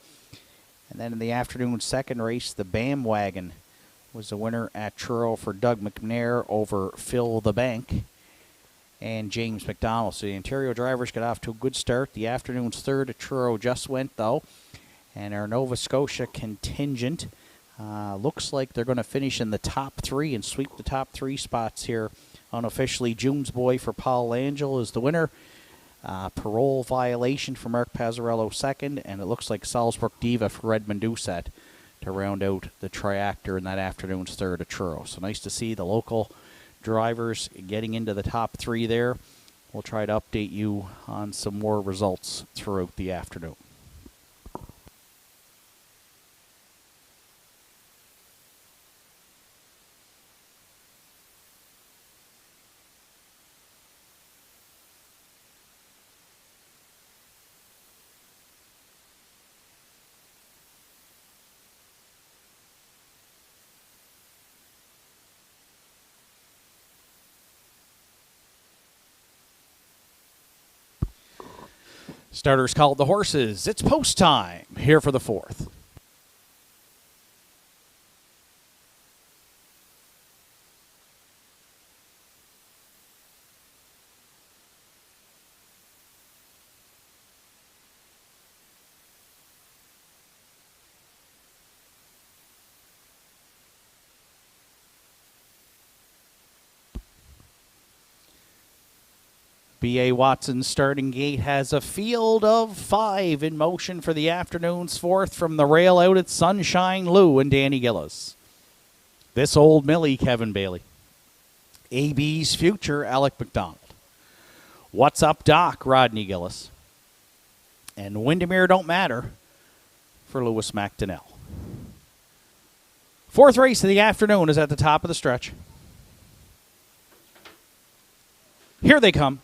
And then in the afternoon's second race, the BAM Wagon was the winner at Truro for Doug McNair over Phil the Bank and James McDonald. So the Ontario drivers got off to a good start. The afternoon's third at Truro just went, though. And our Nova Scotia contingent looks like they're going to finish in the top three and sweep the top three spots here unofficially. June's Boy for Paul Langell is the winner. Parole Violation for Mark Pazzarello second. And it looks like Salzbrook Diva for Redmond Doucette to round out the triactor in that afternoon's third at Truro. So nice to see the local drivers getting into the top three there. We'll try to update you on some more results throughout the afternoon. Starters called the horses. It's post time here for the fourth. B.A. Watson's starting gate has a field of 5 in motion for the afternoon's fourth from the rail out at Sunshine Lou and Danny Gillis. This Old Millie, Kevin Bailey. AB's Future, Alec McDonald. What's Up Doc, Rodney Gillis. And Windermere Don't Matter for Lewis McDonnell. Fourth race of the afternoon is at the top of the stretch. Here they come.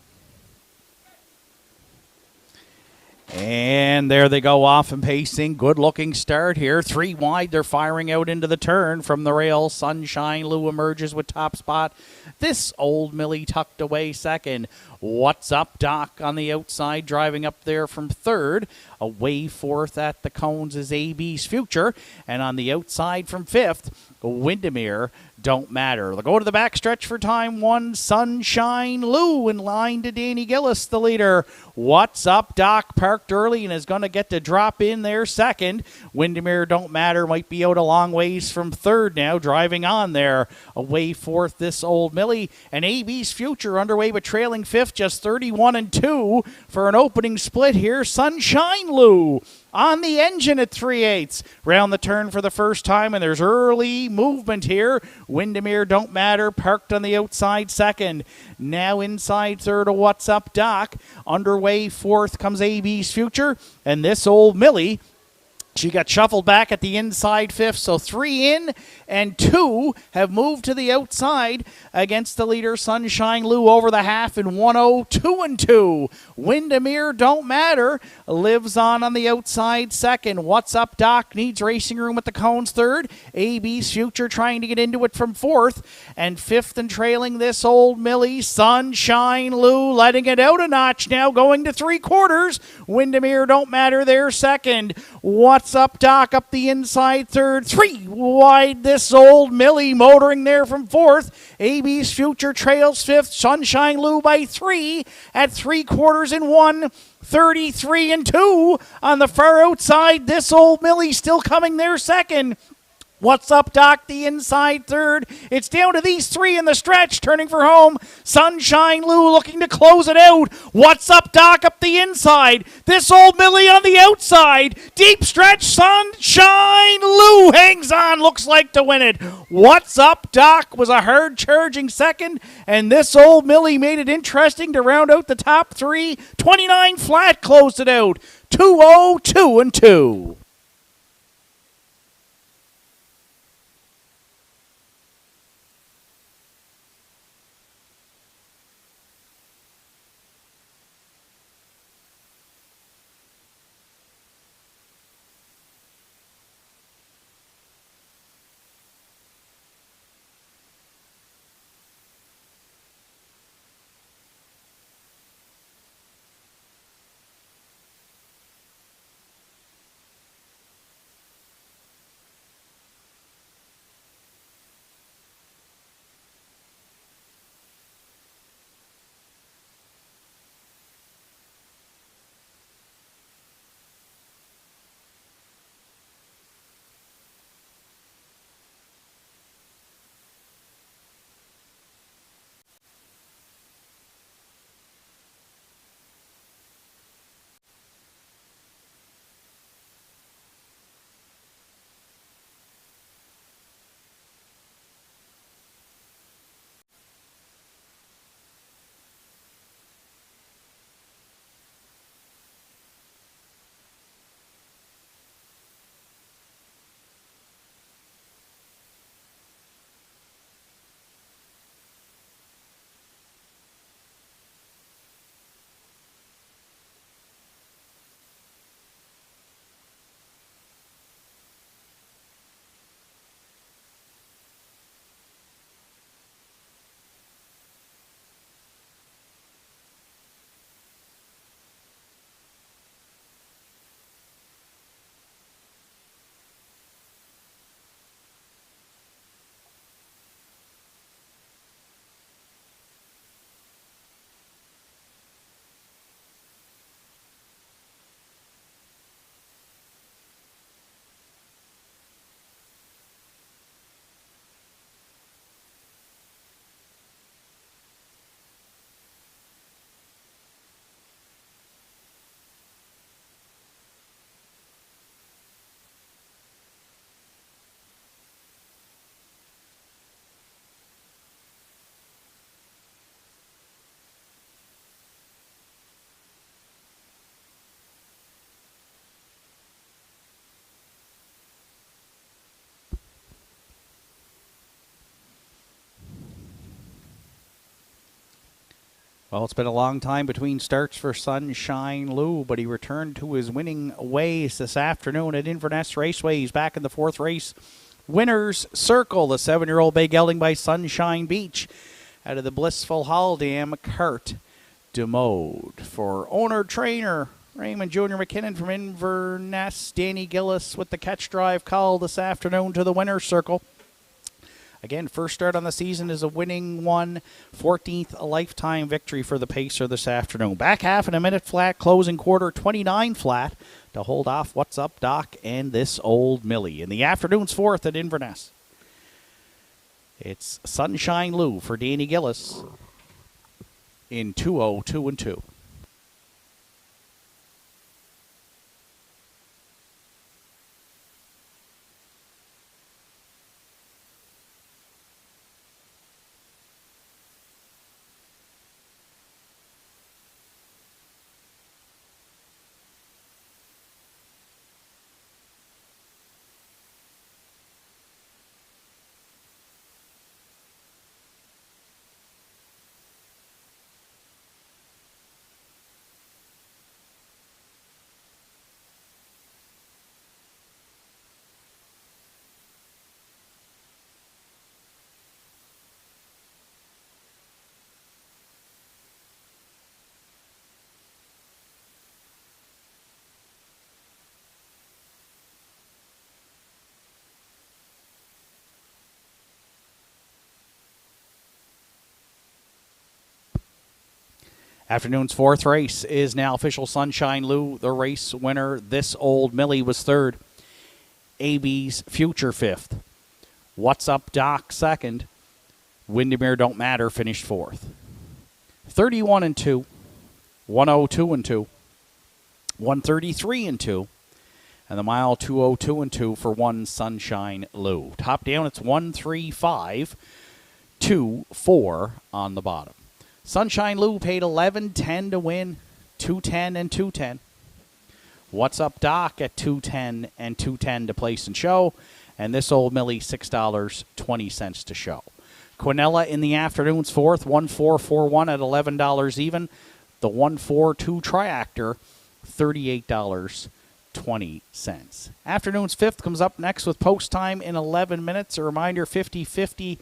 And there they go off and pacing. Good-looking start here. 3 wide. They're firing out into the turn from the rail. Sunshine Lou emerges with top spot. This Old Millie tucked away second. What's Up Doc on the outside, driving up there from third. Away fourth at the cones is AB's Future. And on the outside from fifth, Windermere Don't Matter. They'll go to the backstretch for time 1. Sunshine Lou in line to Danny Gillis, the leader. What's Up Doc parked early and is going to get to drop in there second. Windermere Don't Matter might be out a long ways from third now, driving on there. Away fourth, this Old Millie. And AB's Future underway but trailing fifth, just 31-2 for an opening split here. Sunshine Lou on the engine at 3/8. Round the turn for the first time, and there's early movement here. Windermere Don't Matter parked on the outside second. Now inside third of What's Up Doc. Underway fourth comes AB's Future, and this Old Millie, she got shuffled back at the inside fifth, so 3 in and 2 have moved to the outside against the leader Sunshine Lou over the half in 102-2. Windermere Don't Matter lives on the outside second. What's Up Doc needs racing room at the cones third. AB's Future trying to get into it from fourth, and fifth and trailing this Old Millie, Sunshine Lou letting it out a notch now, going to 3/4. Windermere Don't Matter there second. What's Up Doc up the inside third. 3 wide, this Old Millie motoring there from fourth. AB's Future trails fifth. Sunshine Lou by 3 at 3/4 in 1:33-2 on the far outside. This Old Millie still coming there second. What's Up Doc, the inside third. It's down to these 3 in the stretch, turning for home. Sunshine Lou looking to close it out. What's Up Doc up the inside. This Old Millie on the outside. Deep stretch, Sunshine Lou hangs on, looks like to win it. What's Up Doc was a hard charging second, and this Old Millie made it interesting to round out the top 3. 29 flat closed it out. 202-2. Well, it's been a long time between starts for Sunshine Lou, but he returned to his winning ways this afternoon at Inverness Raceway. He's back in the fourth race. Winner's Circle, the 7-year-old bay gelding by Sunshine Beach out of the Blissful Haldam Cart de Mode. For owner-trainer Raymond Jr. McKinnon from Inverness, Danny Gillis with the catch drive call this afternoon to the Winner's Circle. Again, first start on the season is a winning one. 14th a lifetime victory for the pacer this afternoon. Back half in a minute flat, closing quarter 29 flat to hold off What's Up Doc and This Old Millie. In the afternoon's fourth at Inverness, it's Sunshine Lou for Danny Gillis in 2:02 2. Afternoon's fourth race is now official. Sunshine Lou, the race winner. This Old Millie was third. AB's Future fifth. What's Up Doc second. Windermere Don't Matter finished fourth. 31-2, 102-2, 133-2, and the mile 202-2 for one Sunshine Lou. Top down, it's 135, 2-4 on the bottom. Sunshine Lou paid $11.10 to win, $2.10 and $2.10. What's Up Doc at $2.10 and $2.10 to place and show, and This Old Millie $6.20 to show. Quinella in the afternoon's fourth, 1-4-4-1 at $11 even. The 1-4-2 Triactor, $38.20. Afternoon's fifth comes up next with post time in 11 minutes. A reminder, 50-50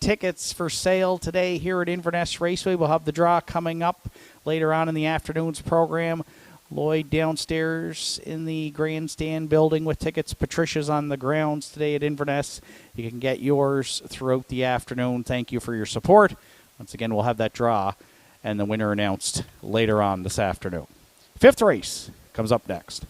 tickets for sale today here at Inverness Raceway. We'll have the draw coming up later on in the afternoon's program. Lloyd downstairs in the grandstand building with tickets. Patricia's on the grounds today at Inverness. You can get yours throughout the afternoon. Thank you for your support. Once again, we'll have that draw and the winner announced later on this afternoon. Fifth race comes up next.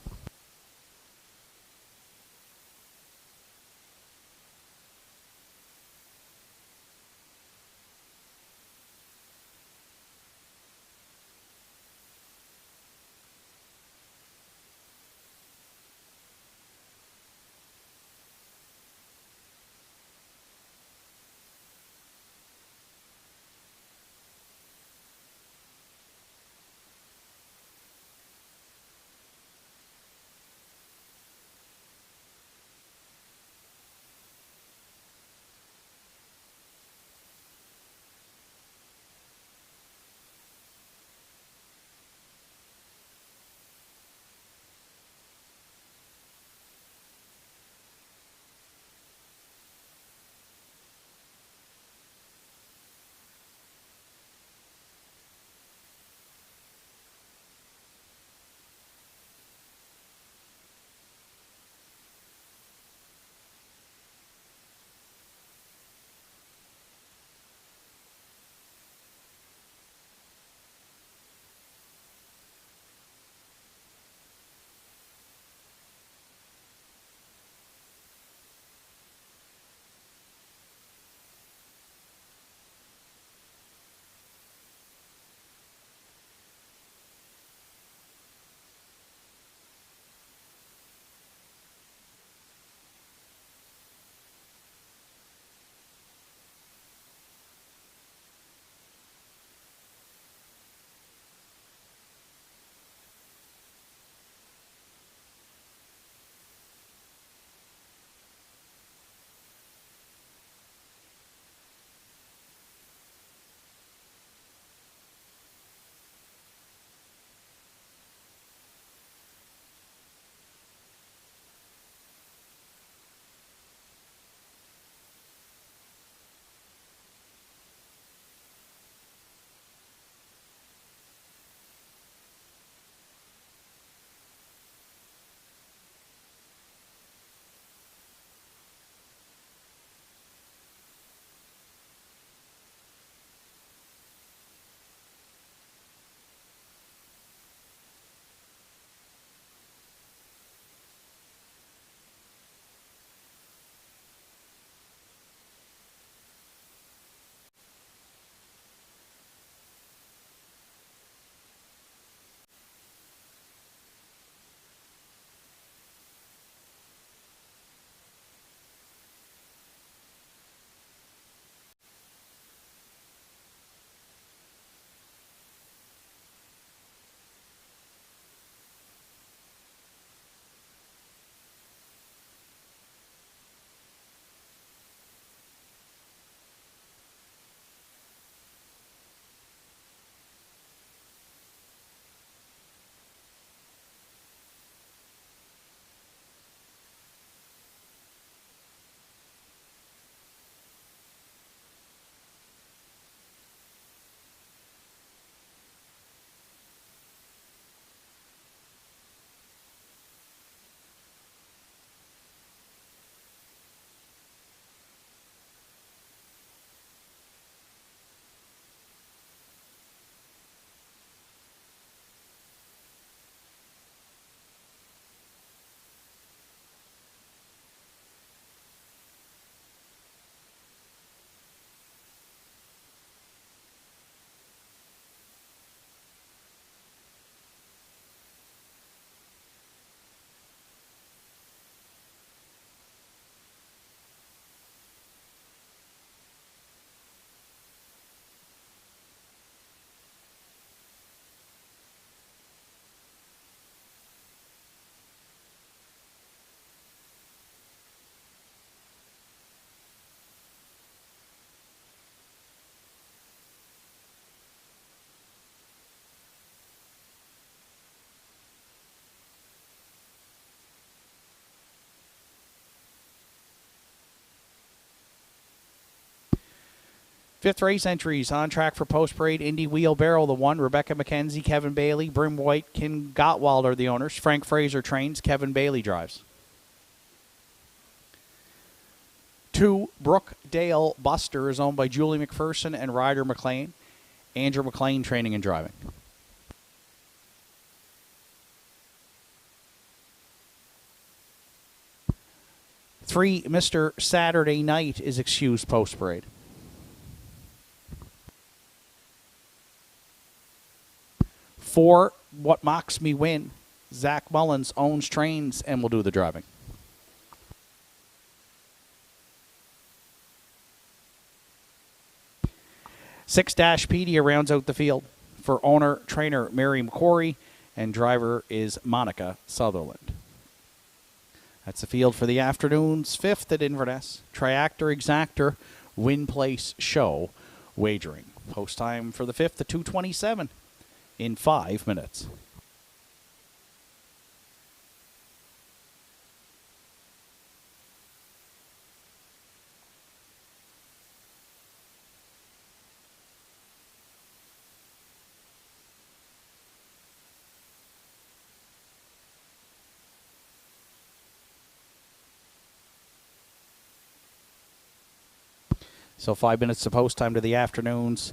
Fifth race entries on track for Post Parade. Indy Wheelbarrow, the 1. Rebecca McKenzie, Kevin Bailey, Brim White, Ken Gottwald are the owners. Frank Fraser trains, Kevin Bailey drives. 2. Brookdale Buster is owned by Julie McPherson and Ryder McLean. Andrew McLean training and driving. 3. Mr. Saturday Night is excused Post Parade. 4. What Mocks Me Win. Zach Mullins owns, trains, and will do the driving. 6 Dashpedia rounds out the field for owner, trainer Mary McQuarrie, and driver is Monica Sutherland. That's the field for the afternoon's 5th at Inverness. Triactor Exactor Win Place Show wagering. Post time for the 5th at 2:27 in 5 minutes. So 5 minutes to post time to the afternoon's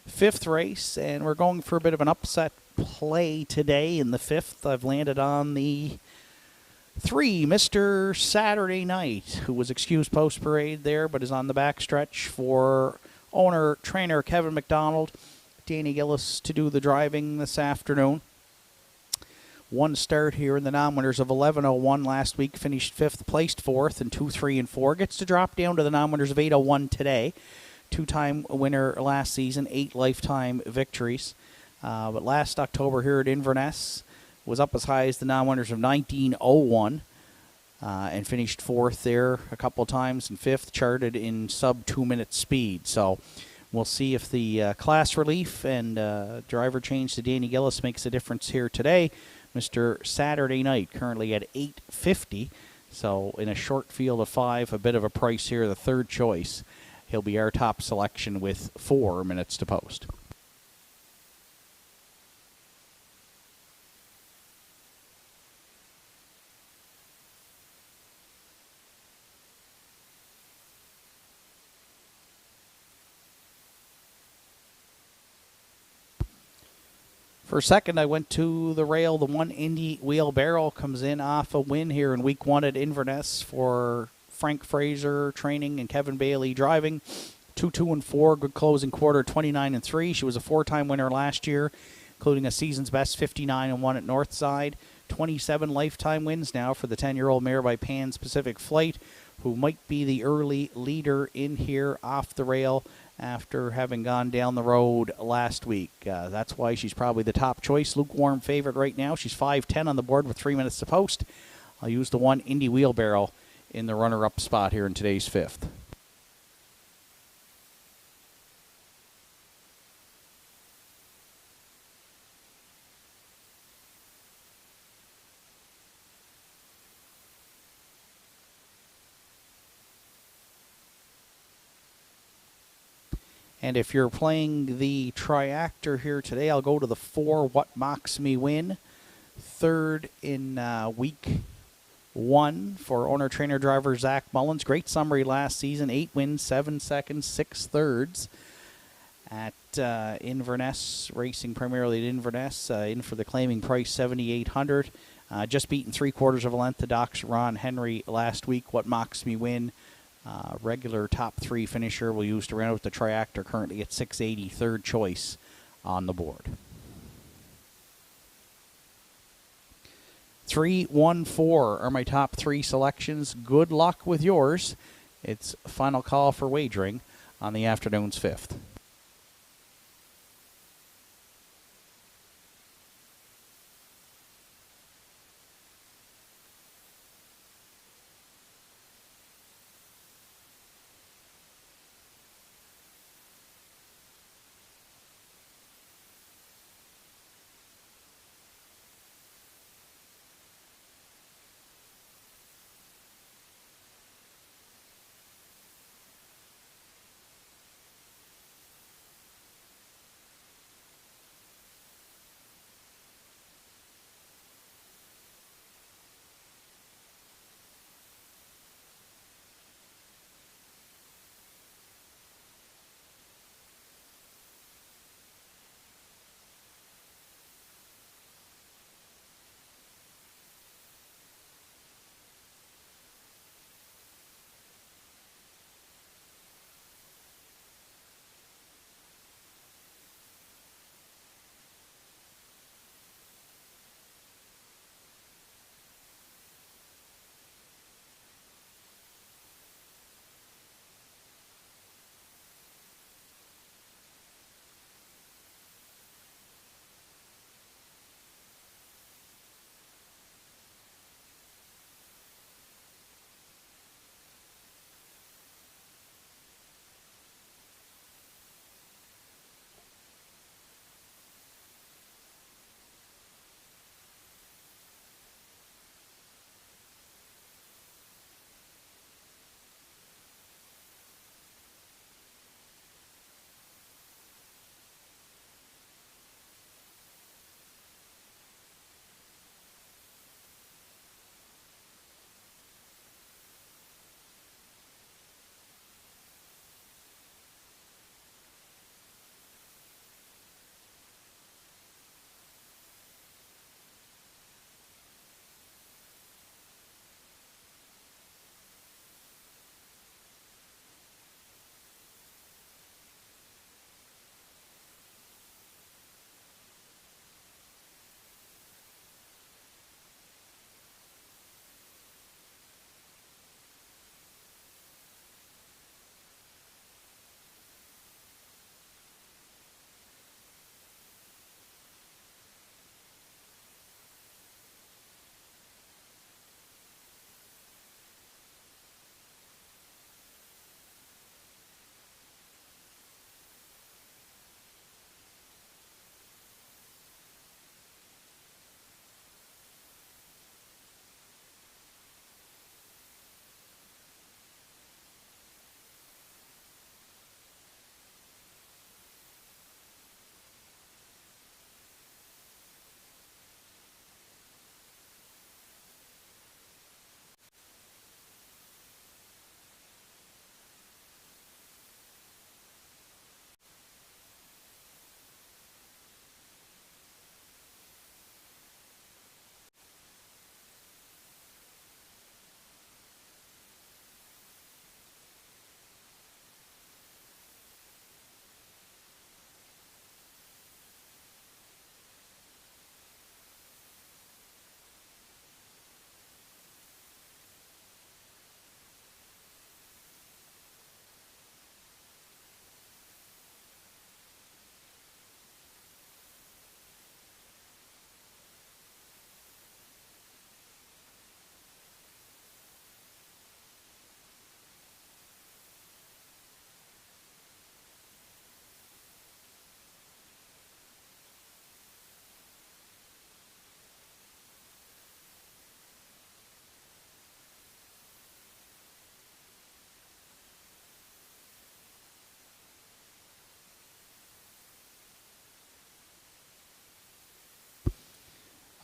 5th race, and we're going for a bit of an upset play today in the 5th. I've landed on the 3, Mr. Saturday Night, who was excused Post Parade there, but is on the backstretch for owner, trainer Kevin McDonald. Danny Gillis to do the driving this afternoon. 1 start here in the non-winners of 11:01 last week, finished 5th, placed 4th, and 2, 3, and 4. Gets to drop down to the non-winners of 8:01 today. 2-time winner last season, 8 lifetime victories. But last October here at Inverness was up as high as the non-winners of 19:01 and finished 4th there a couple times, and 5th, charted in sub 2-minute speed. So we'll see if the class relief and driver change to Danny Gillis makes a difference here today. Mr. Saturday Night currently at 850. So in a short field of 5, a bit of a price here, the 3rd choice. He'll be our top selection with 4 minutes to post. For a second, I went to the rail. The 1 Indy Wheelbarrow comes in off a win here in week 1 at Inverness for Frank Fraser training and Kevin Bailey driving. 2, 2, and 4. Good closing quarter, 29 and 3. She was a 4-time winner last year, including a season's best 59 and 1 at Northside. 27 lifetime wins now for the 10-year-old mare by Pan Pacific Flight, who might be the early leader in here off the rail after having gone down the road last week. That's why she's probably the top choice. Lukewarm favorite right now. She's 5:10 on the board with 3 minutes to post. I'll use the 1 Indy Wheelbarrow in the runner-up spot here in today's 5th. And if you're playing the Triactor here today, I'll go to the 4, What Mocks Me Win. 3rd in week 1 for owner-trainer driver Zach Mullins. Great summary last season. 8 wins, 7 seconds, 6 thirds at Inverness, racing primarily at Inverness. In for the claiming price, $7,800. Just beaten 3/4 of a length to Doc's Ron Henry last week. What Mocks Me Win. Regular top 3 finisher will use to round out the Triactor, currently at 680, 3rd choice on the board. 3, 1, 4 are my top 3 selections. Good luck with yours. It's final call for wagering on the afternoon's 5th.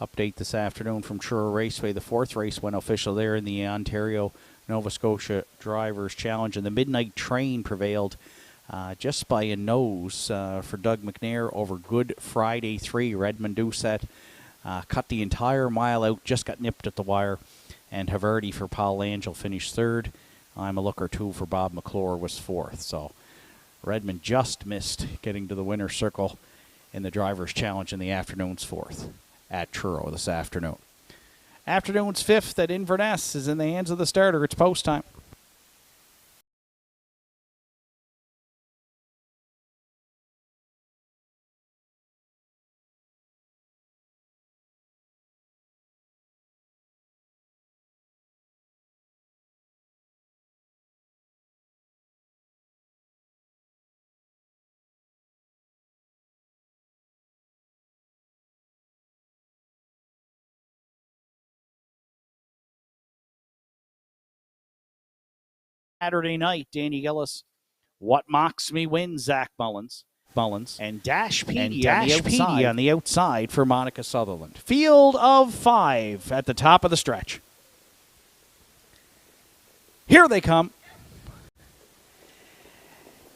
Update this afternoon from Truro Raceway. The fourth race went official there in the Ontario Nova Scotia Drivers' Challenge, and the Midnight Train prevailed just by a nose for Doug McNair over Good Friday 3. Redmond Doucette cut the entire mile out, just got nipped at the wire, and Haverty for Paul Angel finished third. I'm a Looker 2 for Bob McClure was fourth. So Redmond just missed getting to the winner's circle in the Drivers' Challenge in the afternoon's fourth at Truro this afternoon. Afternoon's fifth at Inverness is in the hands of the starter. It's post time. Saturday night, Danny Gillis. What Mocks Me wins, Zach Mullins. And Dash Petey on the outside for Monica Sutherland. Field of 5 at the top of the stretch. Here they come.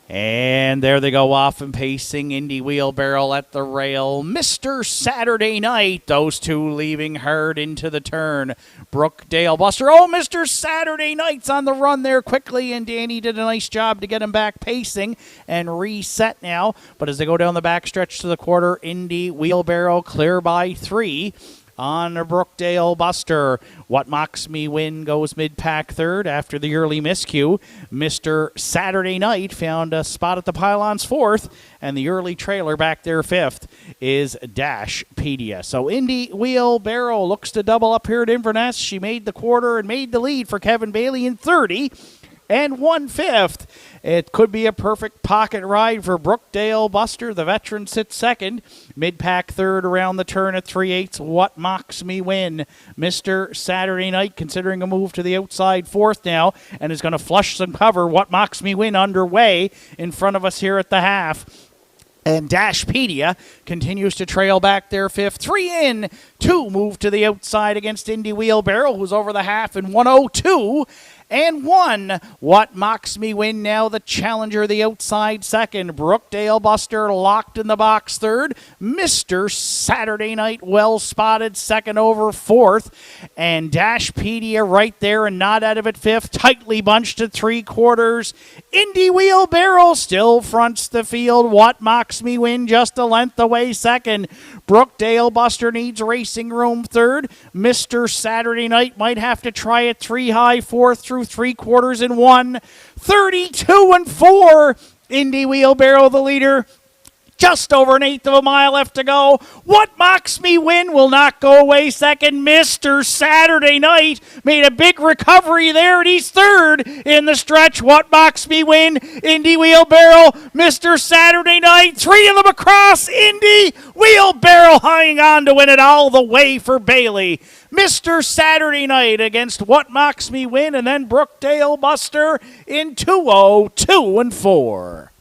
And there they go off and pacing. Indy Wheelbarrow at the rail. Mr. Saturday Night. Those two leaving hard into the turn. Brookdale Buster. Oh, Mr. Saturday Night's on the run there quickly, and Danny did a nice job to get him back pacing and reset now. But as they go down the backstretch to the quarter, Indy Wheelbarrow clear by 3. On Brookdale Buster. What Mocks Me win goes mid-pack third after the early miscue. Mr. Saturday Night found a spot at the pylons fourth, and the early trailer back there fifth is Dashpedia. So Indy Wheelbarrow looks to double up here at Inverness. She made the quarter and made the lead for Kevin Bailey in 30 and 1/5. It could be a perfect pocket ride for Brookdale Buster. The veteran sits second. Mid-pack third around the turn at 3/8. What Mocks Me win. Mr. Saturday Night considering a move to the outside fourth now and is going to flush some cover. What Mocks Me win underway in front of us here at the half. And Dashpedia continues to trail back there fifth. 3 in, 2 move to the outside against Indy Wheelbarrow, who's over the half in 1:02. And 1. What Mocks Me win now, the challenger, the outside second. Brookdale Buster locked in the box third. Mr. Saturday Night well spotted second over fourth. And Dashpedia right there and not out of it fifth. Tightly bunched at 3/4. Indy Wheelbarrow still fronts the field. What Mocks Me win just a length away second. Brookdale Buster needs racing room third. Mr. Saturday Night might have to try it 3 high fourth through 3/4 in 1. 32 and 4. Indy Wheelbarrow the leader. Just over 1/8 of a mile left to go. What Mocks Me win will not go away second. Mr. Saturday Night made a big recovery there, and he's third in the stretch. What Mocks Me win. Indy Wheelbarrow, Mr. Saturday Night. 3 of them across. Indy Wheelbarrow hanging on to win it all the way for Bailey. Mr. Saturday Night against What Mocks Me win, and then Brookdale Buster in 2:02 and 4.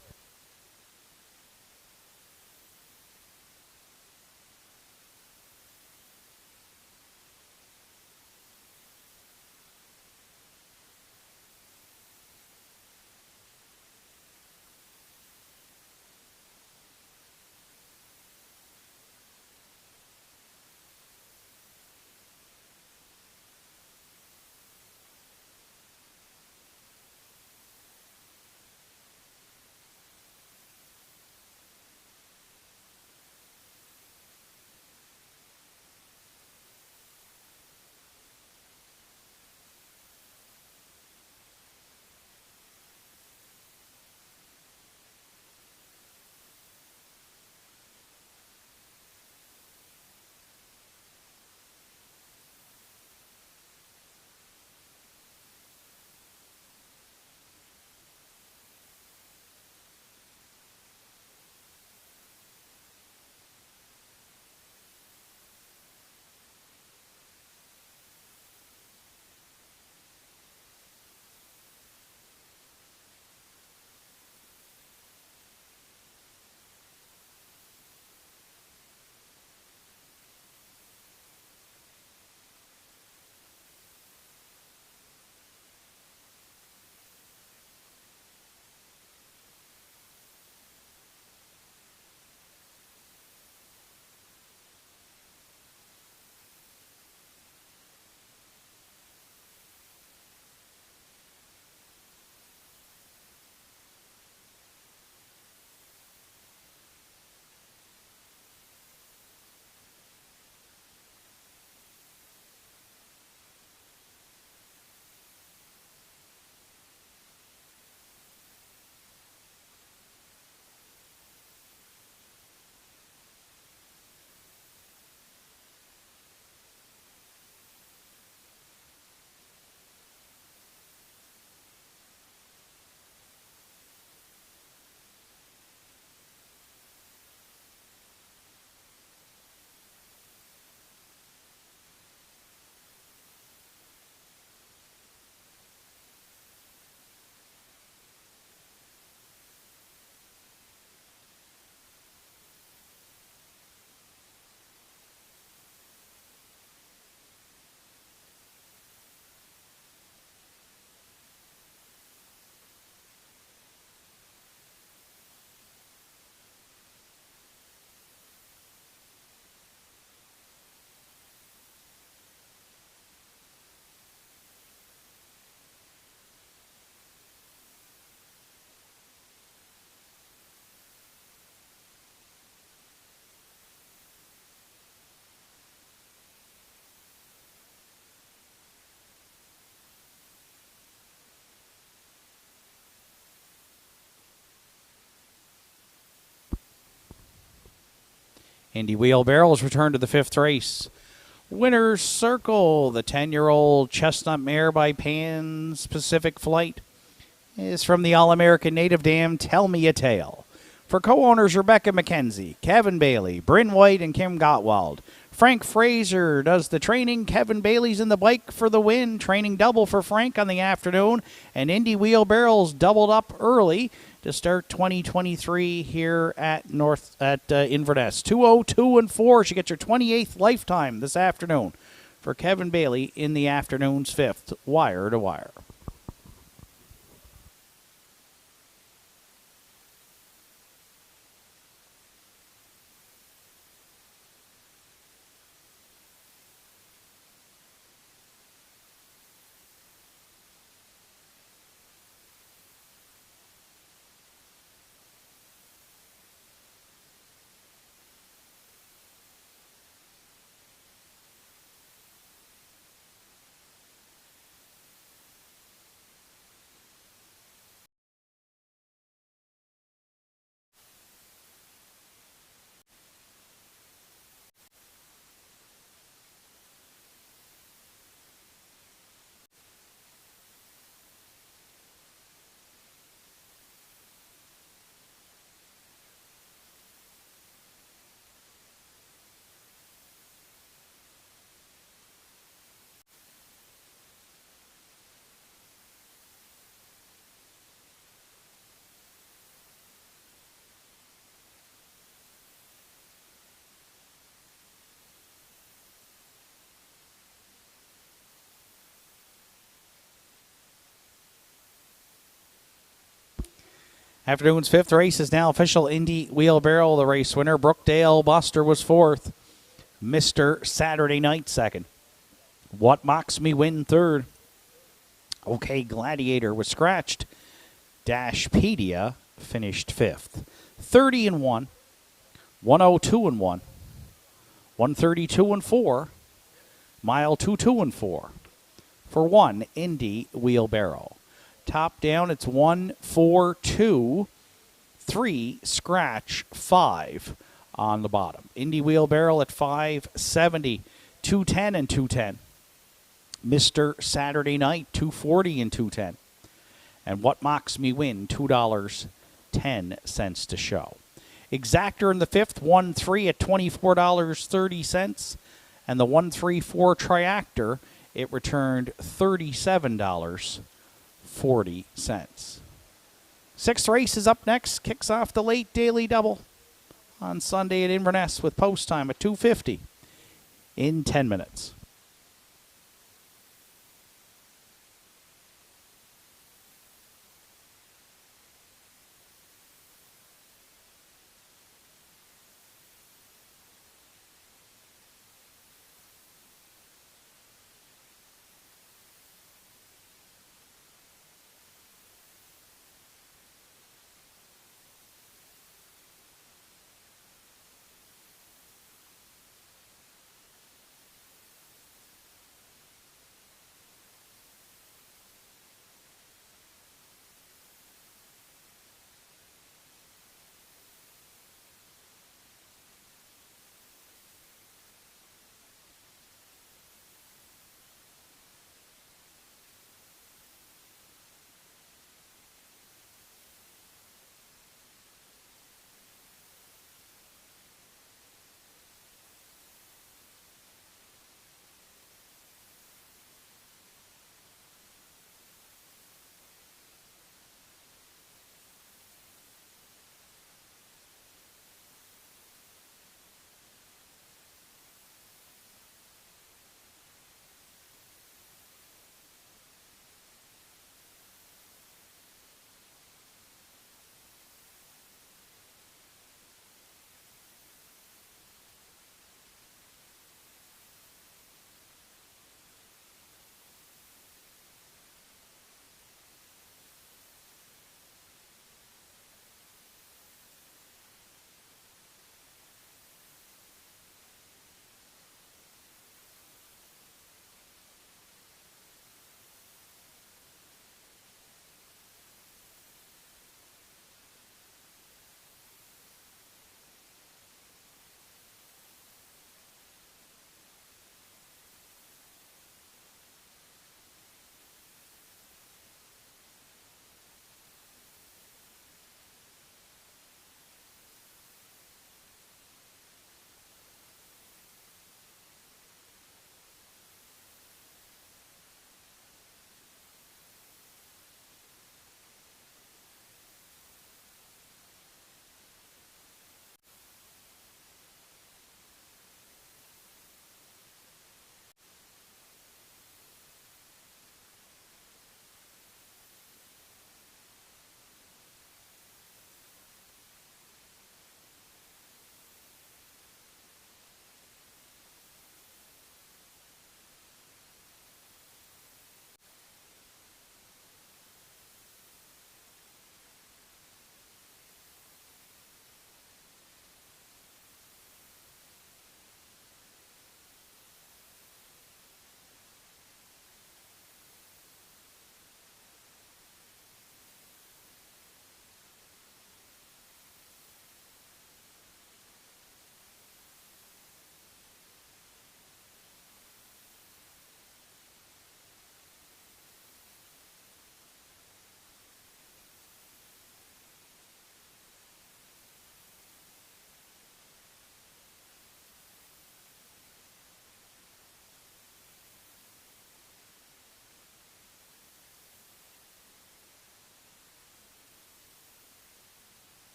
Indy Wheelbarrows return to the 5th race. Winner's Circle, the 10-year-old chestnut mare by Pan's Pacific Flight, is from the All-American native dam Tell Me a Tale. For co-owners Rebecca McKenzie, Kevin Bailey, Bryn White, and Kim Gottwald. Frank Fraser does the training. Kevin Bailey's in the bike for the win. Training double for Frank on the afternoon. And Indy Wheelbarrows doubled up early to start 2023 here at Inverness. 2:02 and 4. She gets her 28th lifetime this afternoon for Kevin Bailey in the afternoon's 5th, wire to wire. Afternoon's 5th race is now official. Indy Wheelbarrow, the race winner. Brookdale Buster was 4th. Mr. Saturday Night 2nd. What Mocks Me Win 3rd. OK Gladiator was scratched. Dashpedia finished 5th. 30 and 1. 102 and 1. 132 and 4. Mile 22 and 4. For 1, Indy Wheelbarrow. Top down, it's 1, 4, 2, 3, scratch, 5 on the bottom. Indy Wheelbarrow at 570, 210 and 210. Mr. Saturday Night, 240 and 210. And What Mocks Me Win, $2.10 to show. Exactor in the 5th, 1-3 at $24.30. And the 1-3-4 Triactor, it returned $37.40. 6th race is up next. Kicks off the late daily double on Sunday at Inverness with post time at 2:50 in 10 minutes.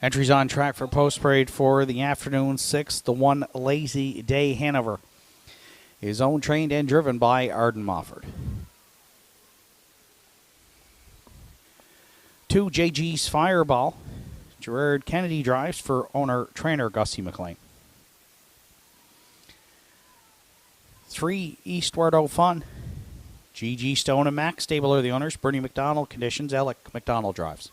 Entries on track for post parade for the afternoon 6th. The 1 Lazy Day Hanover is owned, trained, and driven by Arden Mofford. 2 JG's Fireball. Gerard Kennedy drives for owner-trainer Gussie McLean. 3 Eastward O'Fun. GG Stone and Max Stable are the owners. Bernie McDonald conditions. Alec McDonald drives.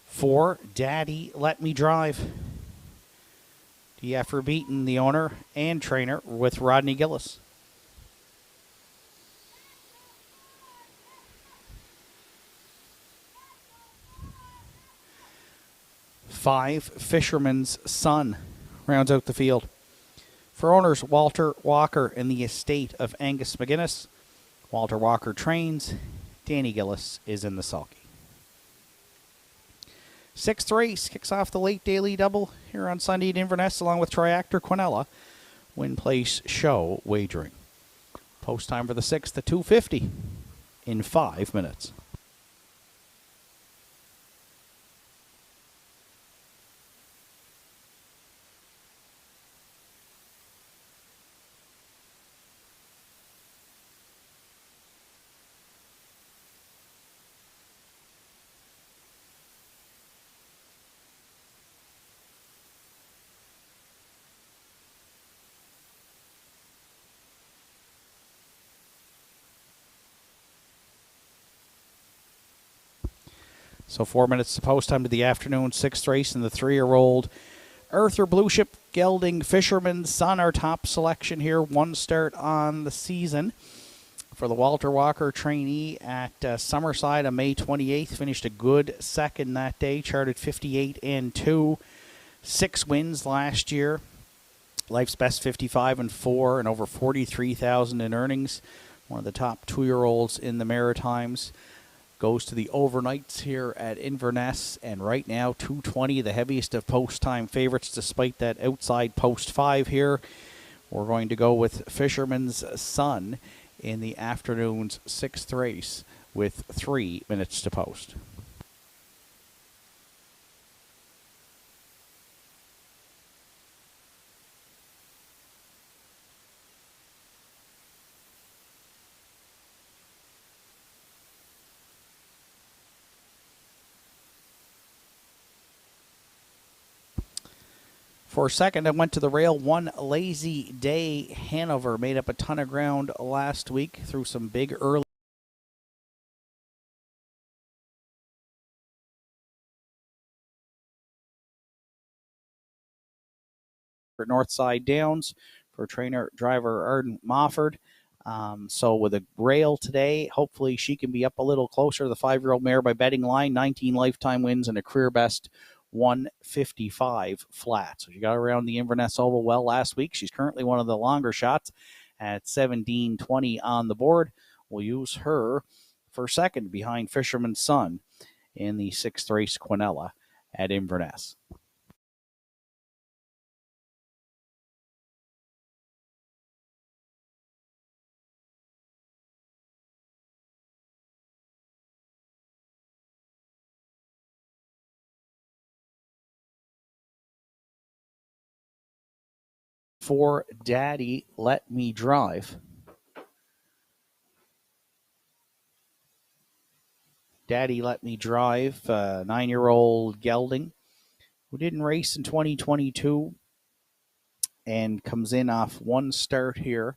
4 Daddy Let Me Drive. DF Beaton, the owner and trainer, with Rodney Gillis. 5 Fisherman's Son rounds out the field. For owners Walter Walker and the estate of Angus McGuinness, Walter Walker trains. Danny Gillis is in the sulky. 6th race kicks off the late daily double here on Sunday at Inverness, along with Triactor Quinella. Win Place Show wagering. Post time for the 6th at 2:50 in 5 minutes. So 4 minutes to post time to the afternoon 6th race in the 3-year-old Earther Blue Ship Gelding Fisherman's Son, our top selection here. 1 start on the season for the Walter Walker trainee at Summerside on May 28th. Finished a good second that day, charted 58 and 2. 6 wins last year. Life's best 55 and 4, and over 43,000 in earnings. One of the top 2-year-olds in the Maritimes. Goes to the overnights here at Inverness, and right now 220, the heaviest of post-time favorites, despite that outside post 5 here. We're going to go with Fisherman's Son in the afternoon's 6th race with 3 minutes to post. For a second, I went to the rail. 1 Lazy Day Hanover made up a ton of ground last week through some big early Northside Downs for trainer driver Arden Mofford. So with a rail today, hopefully she can be up a little closer to the 5-year-old mare by betting line. 19 lifetime wins and a career best 155 flat. So she got around the Inverness Oval well last week. She's currently one of the longer shots at 17:20 on the board. We'll use her for second behind Fisherman's Son in the 6th race Quinella at Inverness. For Daddy Let Me Drive. Daddy Let Me Drive, 9-year-old gelding who didn't race in 2022 and comes in off 1 start here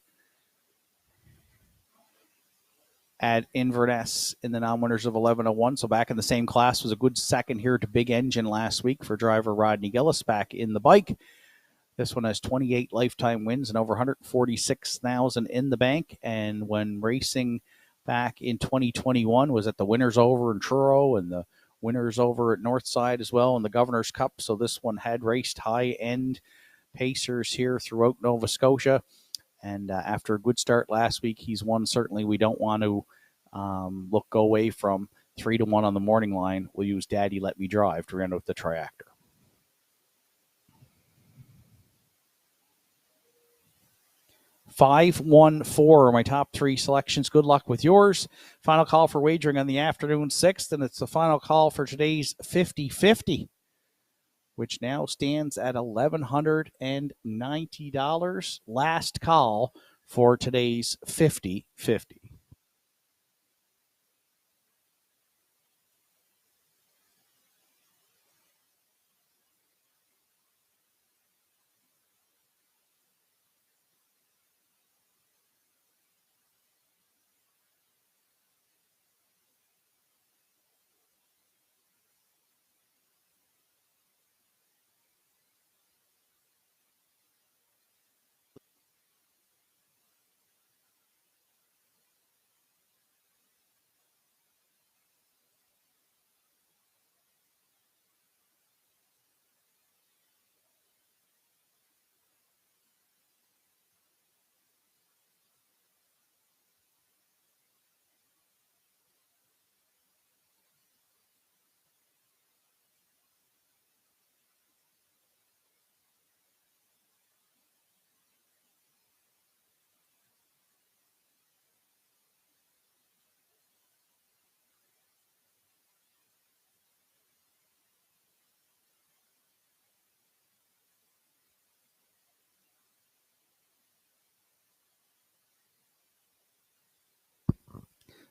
at Inverness in the non-winners of 11:01. So back in the same class, was a good second here to Big Engine last week for driver Rodney Gillis back in the bike. This one has 28 lifetime wins and over 146,000 in the bank. And when racing back in 2021 was at the Winners Over in Truro and the Winners Over at Northside as well in the Governor's Cup. So this one had raced high-end pacers here throughout Nova Scotia. And after a good start last week, he's one certainly we don't want to go away from. 3-1 on the morning line. We'll use Daddy Let Me Drive to round out the triactor. 514 are my top three selections. Good luck with yours. Final call for wagering on the afternoon sixth, and it's the final call for today's 50-50, which now stands at $1,190. Last call for today's 50-50.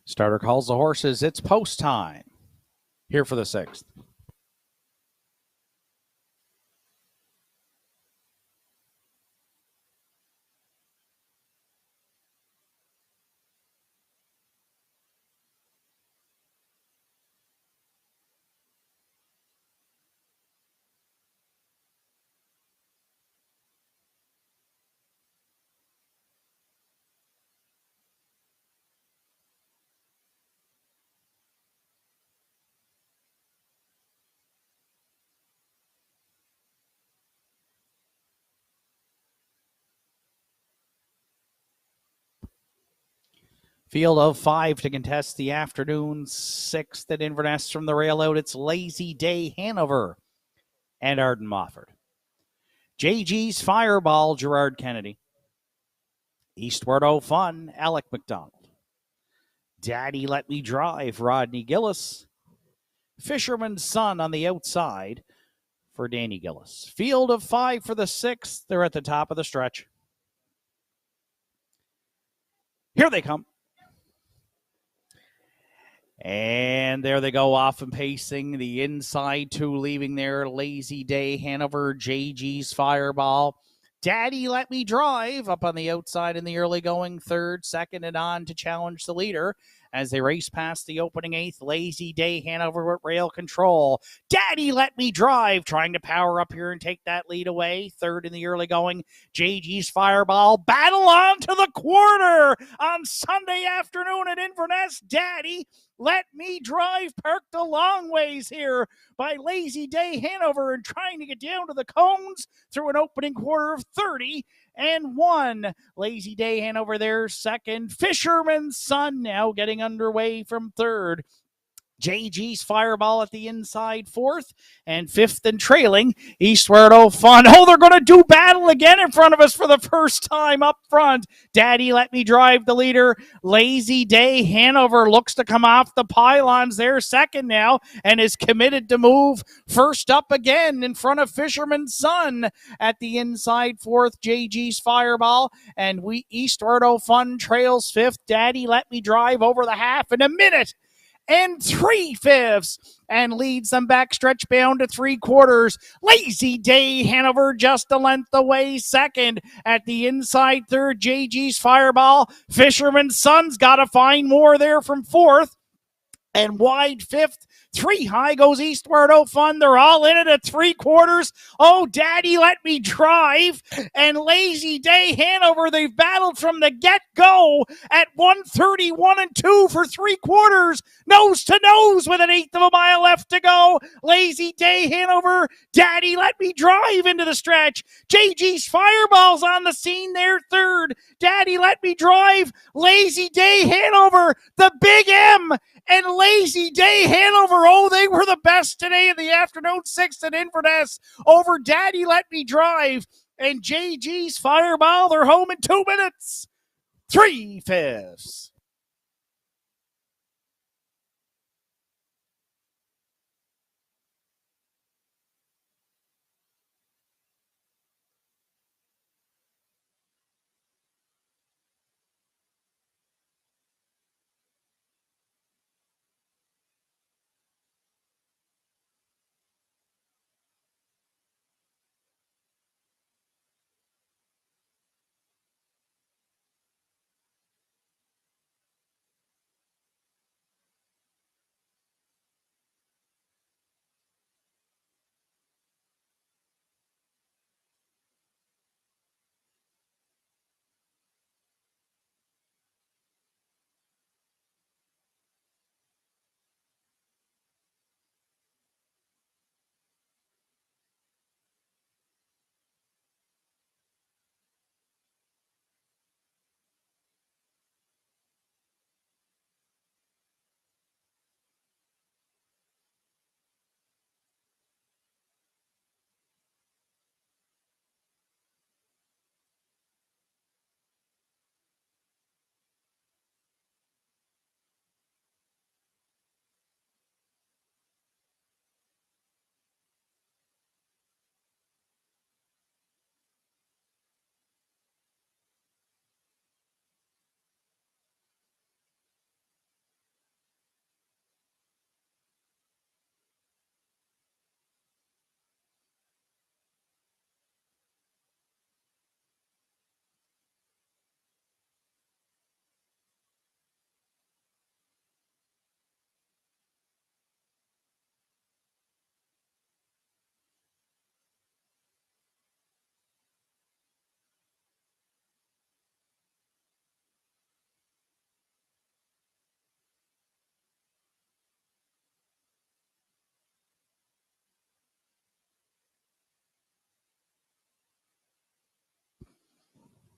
Starter calls the horses. It's post time here for the sixth. Field of five to contest the afternoon sixth at Inverness. From the rail out, it's Lazy Day Hanover and Arden Mofford. JG's Fireball, Gerard Kennedy. Eastward O Fun, Alec McDonald. Daddy Let Me Drive, Rodney Gillis. Fisherman's Son on the outside for Danny Gillis. Field of five for the sixth. They're at the top of the stretch. Here they come. And there they go, off and pacing. The inside two leaving there. Lazy Day Hanover, JG's Fireball. Daddy Let Me Drive up on the outside in the early going. Third, second, and on to challenge the leader as they race past the opening eighth. Lazy Day Hanover with rail control. Daddy Let Me Drive trying to power up here and take that lead away. Third in the early going. JG's Fireball. Battle on to the quarter on Sunday afternoon at Inverness. Daddy Let Me Drive parked a long ways here by Lazy Day Hanover and trying to get down to the cones through an opening quarter of 30-1. Lazy Day Hanover there second. Fisherman's Son now getting underway from third. JG's Fireball at the inside fourth, and fifth and trailing Eastward O Fun. Oh, they're going to do battle again in front of us for the first time up front. Daddy Let Me Drive the leader. Lazy Day Hanover looks to come off the pylons there second now and is committed to move first up again in front of Fisherman's Son at the inside fourth. JG's Fireball, and Eastward O Fun trails fifth. Daddy Let Me Drive over the half in a minute and 3/5 and leads them back stretch bound to 3/4. Lazy Day Hanover just a length away second. At the inside third, JG's Fireball. Fisherman's Son's got to find more there from fourth. And wide fifth. 3 high goes Eastward O Fun. They're all in it at 3/4. Oh, Daddy Let Me Drive and Lazy Day Hanover. They've battled from the get-go at 1:31 and 2 for 3/4. Nose to nose with an eighth of a mile left to go. Lazy Day Hanover. Daddy Let Me Drive into the stretch. JG's Fireball's on the scene there third. Daddy Let Me Drive. Lazy Day Hanover. The Big M and Lazy Day Hanover. Oh, they were the best today in the afternoon sixth at Inverness over Daddy Let Me Drive And JG's Fireball, they're home in 2 minutes. 3/5.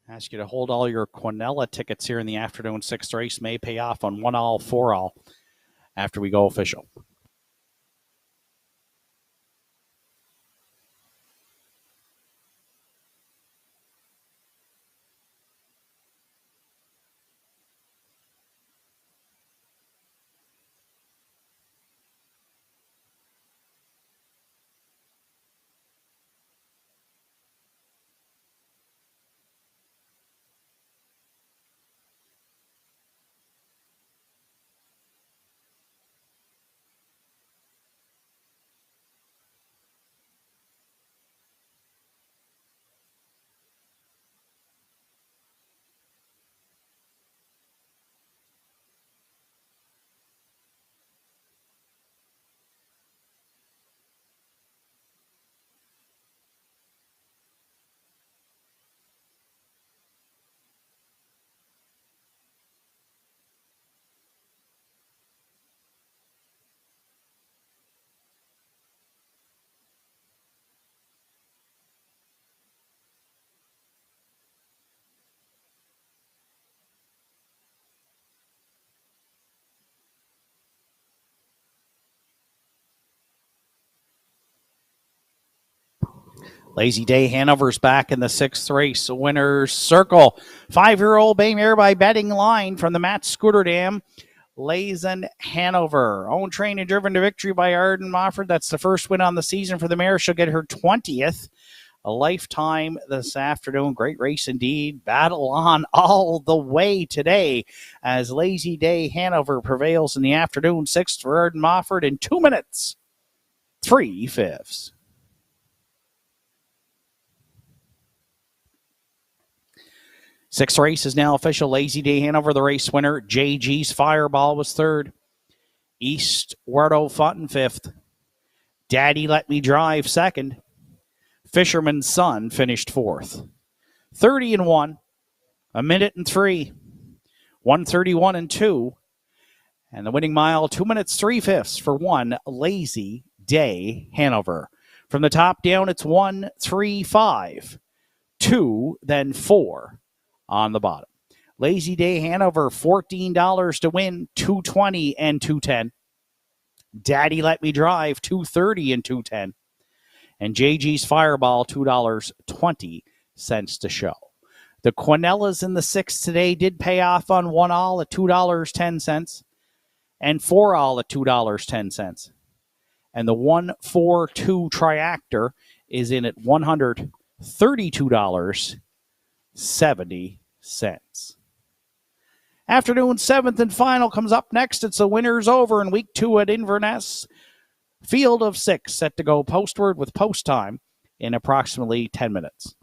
Ask you to hold all your Quinella tickets here in the afternoon. 6th race may pay off on 1-all, 4-all after we go official. Lazy Day Hanover's back in the 6th race. Winner's circle. 5-year-old Baymare by betting line from the Matt Scooter Dam. Lazen Hanover. Owned, trained, and driven to victory by Arden Mofford. That's the first win on the season for the mare. She'll get her 20th. A lifetime this afternoon. Great race indeed. Battle on all the way today as Lazy Day Hanover prevails in the afternoon. 6th for Arden Mofford in 2 minutes. 3/5. 6th race is now official. Lazy Day Hanover, the race winner. JG's Fireball was 3rd. East Wardo Fountain 5th. Daddy Let Me Drive 2nd. Fisherman's Son finished 4th. 30-1. 1:03. 1:31-2. And the winning mile, 2 minutes, 3/5 for 1 Lazy Day Hanover. From the top down, it's 1, 3, 5. 2, then 4 on the bottom. Lazy Day Hanover, $14 to win, $2.20 and $2.10. Daddy Let Me Drive, $2.30 and $2.10. And JG's Fireball, $2.20 cents to show. The Quinellas in the 6 today did pay off on 1 all at $2.10 and 4 all at $2.10. And the 142 Triactor is in at $132.70. Afternoon 7th and final comes up next. It's the winners over in week 2 at Inverness. Field of 6 set to go postward with post time in approximately 10 minutes.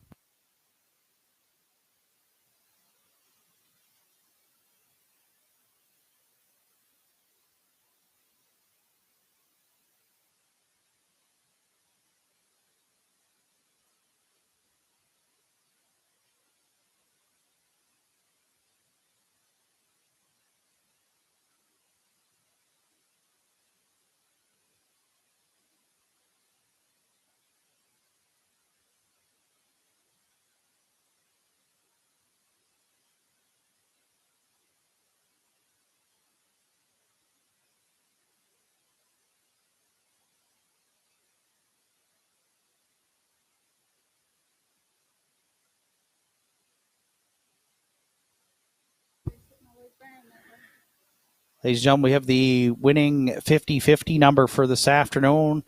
Ladies and gentlemen, we have the winning 50-50 number for this afternoon.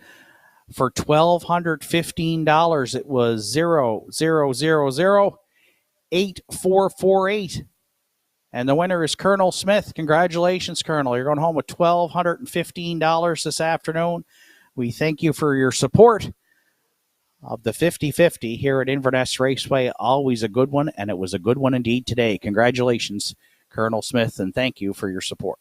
For $1,215, it was 0-0-0-0-8448. And the winner is Colonel Smith. Congratulations, Colonel. You're going home with $1,215 this afternoon. We thank you for your support of the 50-50 here at Inverness Raceway. Always a good one, and it was a good one indeed today. Congratulations, Colonel Smith, and thank you for your support.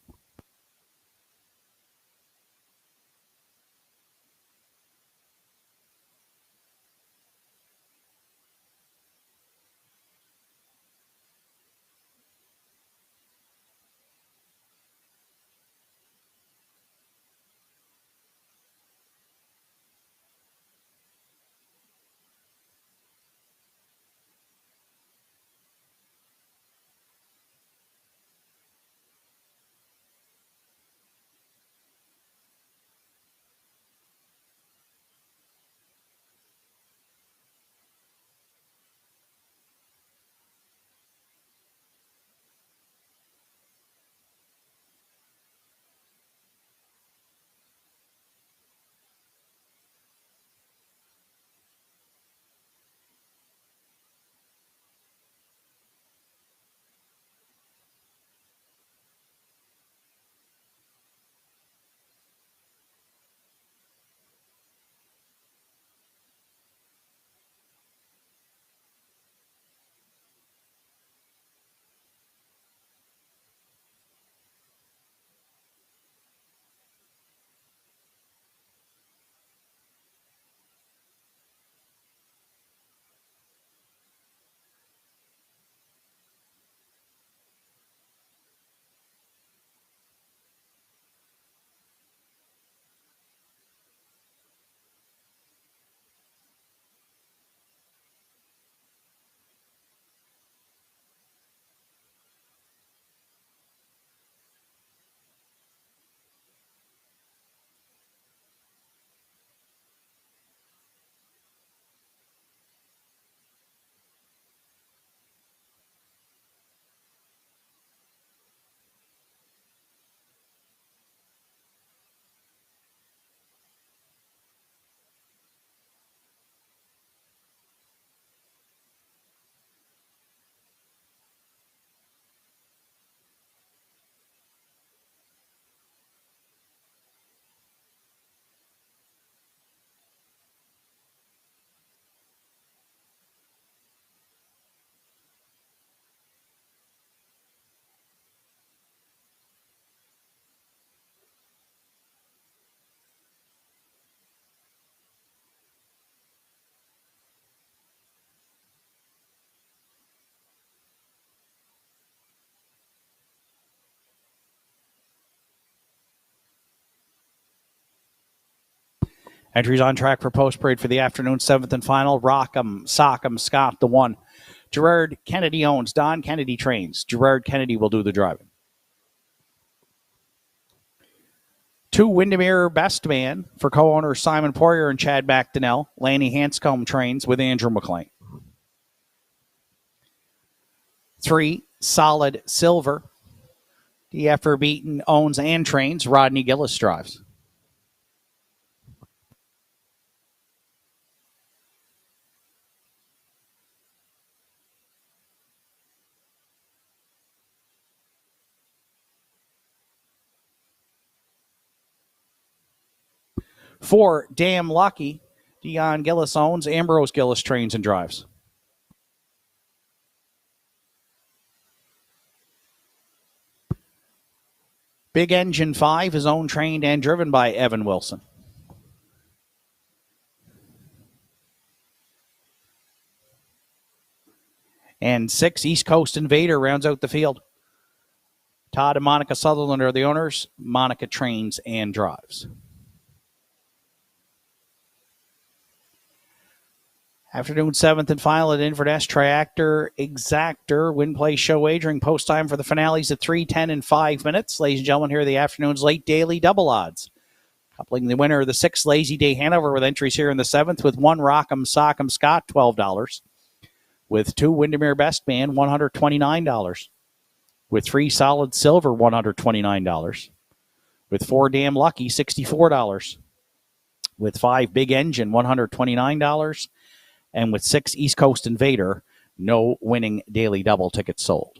Entries on track for post parade for the afternoon 7th and final. Rock'em, Sock'em, Scott, the 1. Gerard Kennedy owns. Don Kennedy trains. Gerard Kennedy will do the driving. 2, Windermere Best Man for co-owners Simon Poirier and Chad McDonnell. Lanny Hanscombe trains with Andrew McLean. 3, Solid Silver. DF Beaton owns and trains. Rodney Gillis drives. Four, Damn Lucky. Dion Gillis owns. Ambrose Gillis trains and drives. Big Engine 5 is owned, trained, and driven by Evan Wilson. And 6, East Coast Invader rounds out the field. Todd and Monica Sutherland are the owners. Monica trains and drives. Afternoon 7th and final at Inverness. Triactor Exactor win play show wagering. Post time for the finales at 3, 10, and 5 minutes. Ladies and gentlemen, here are the afternoon's late daily double odds. Coupling the winner of the 6th Lazy Day Hanover with entries here in the 7th with 1 Rock'em Sock'em Scott, $12. With 2 Windermere Best Man, $129. With 3 Solid Silver, $129. With 4 Damn Lucky, $64. With 5 Big Engine, $129. And with 6 East Coast Invader, no winning daily double tickets sold.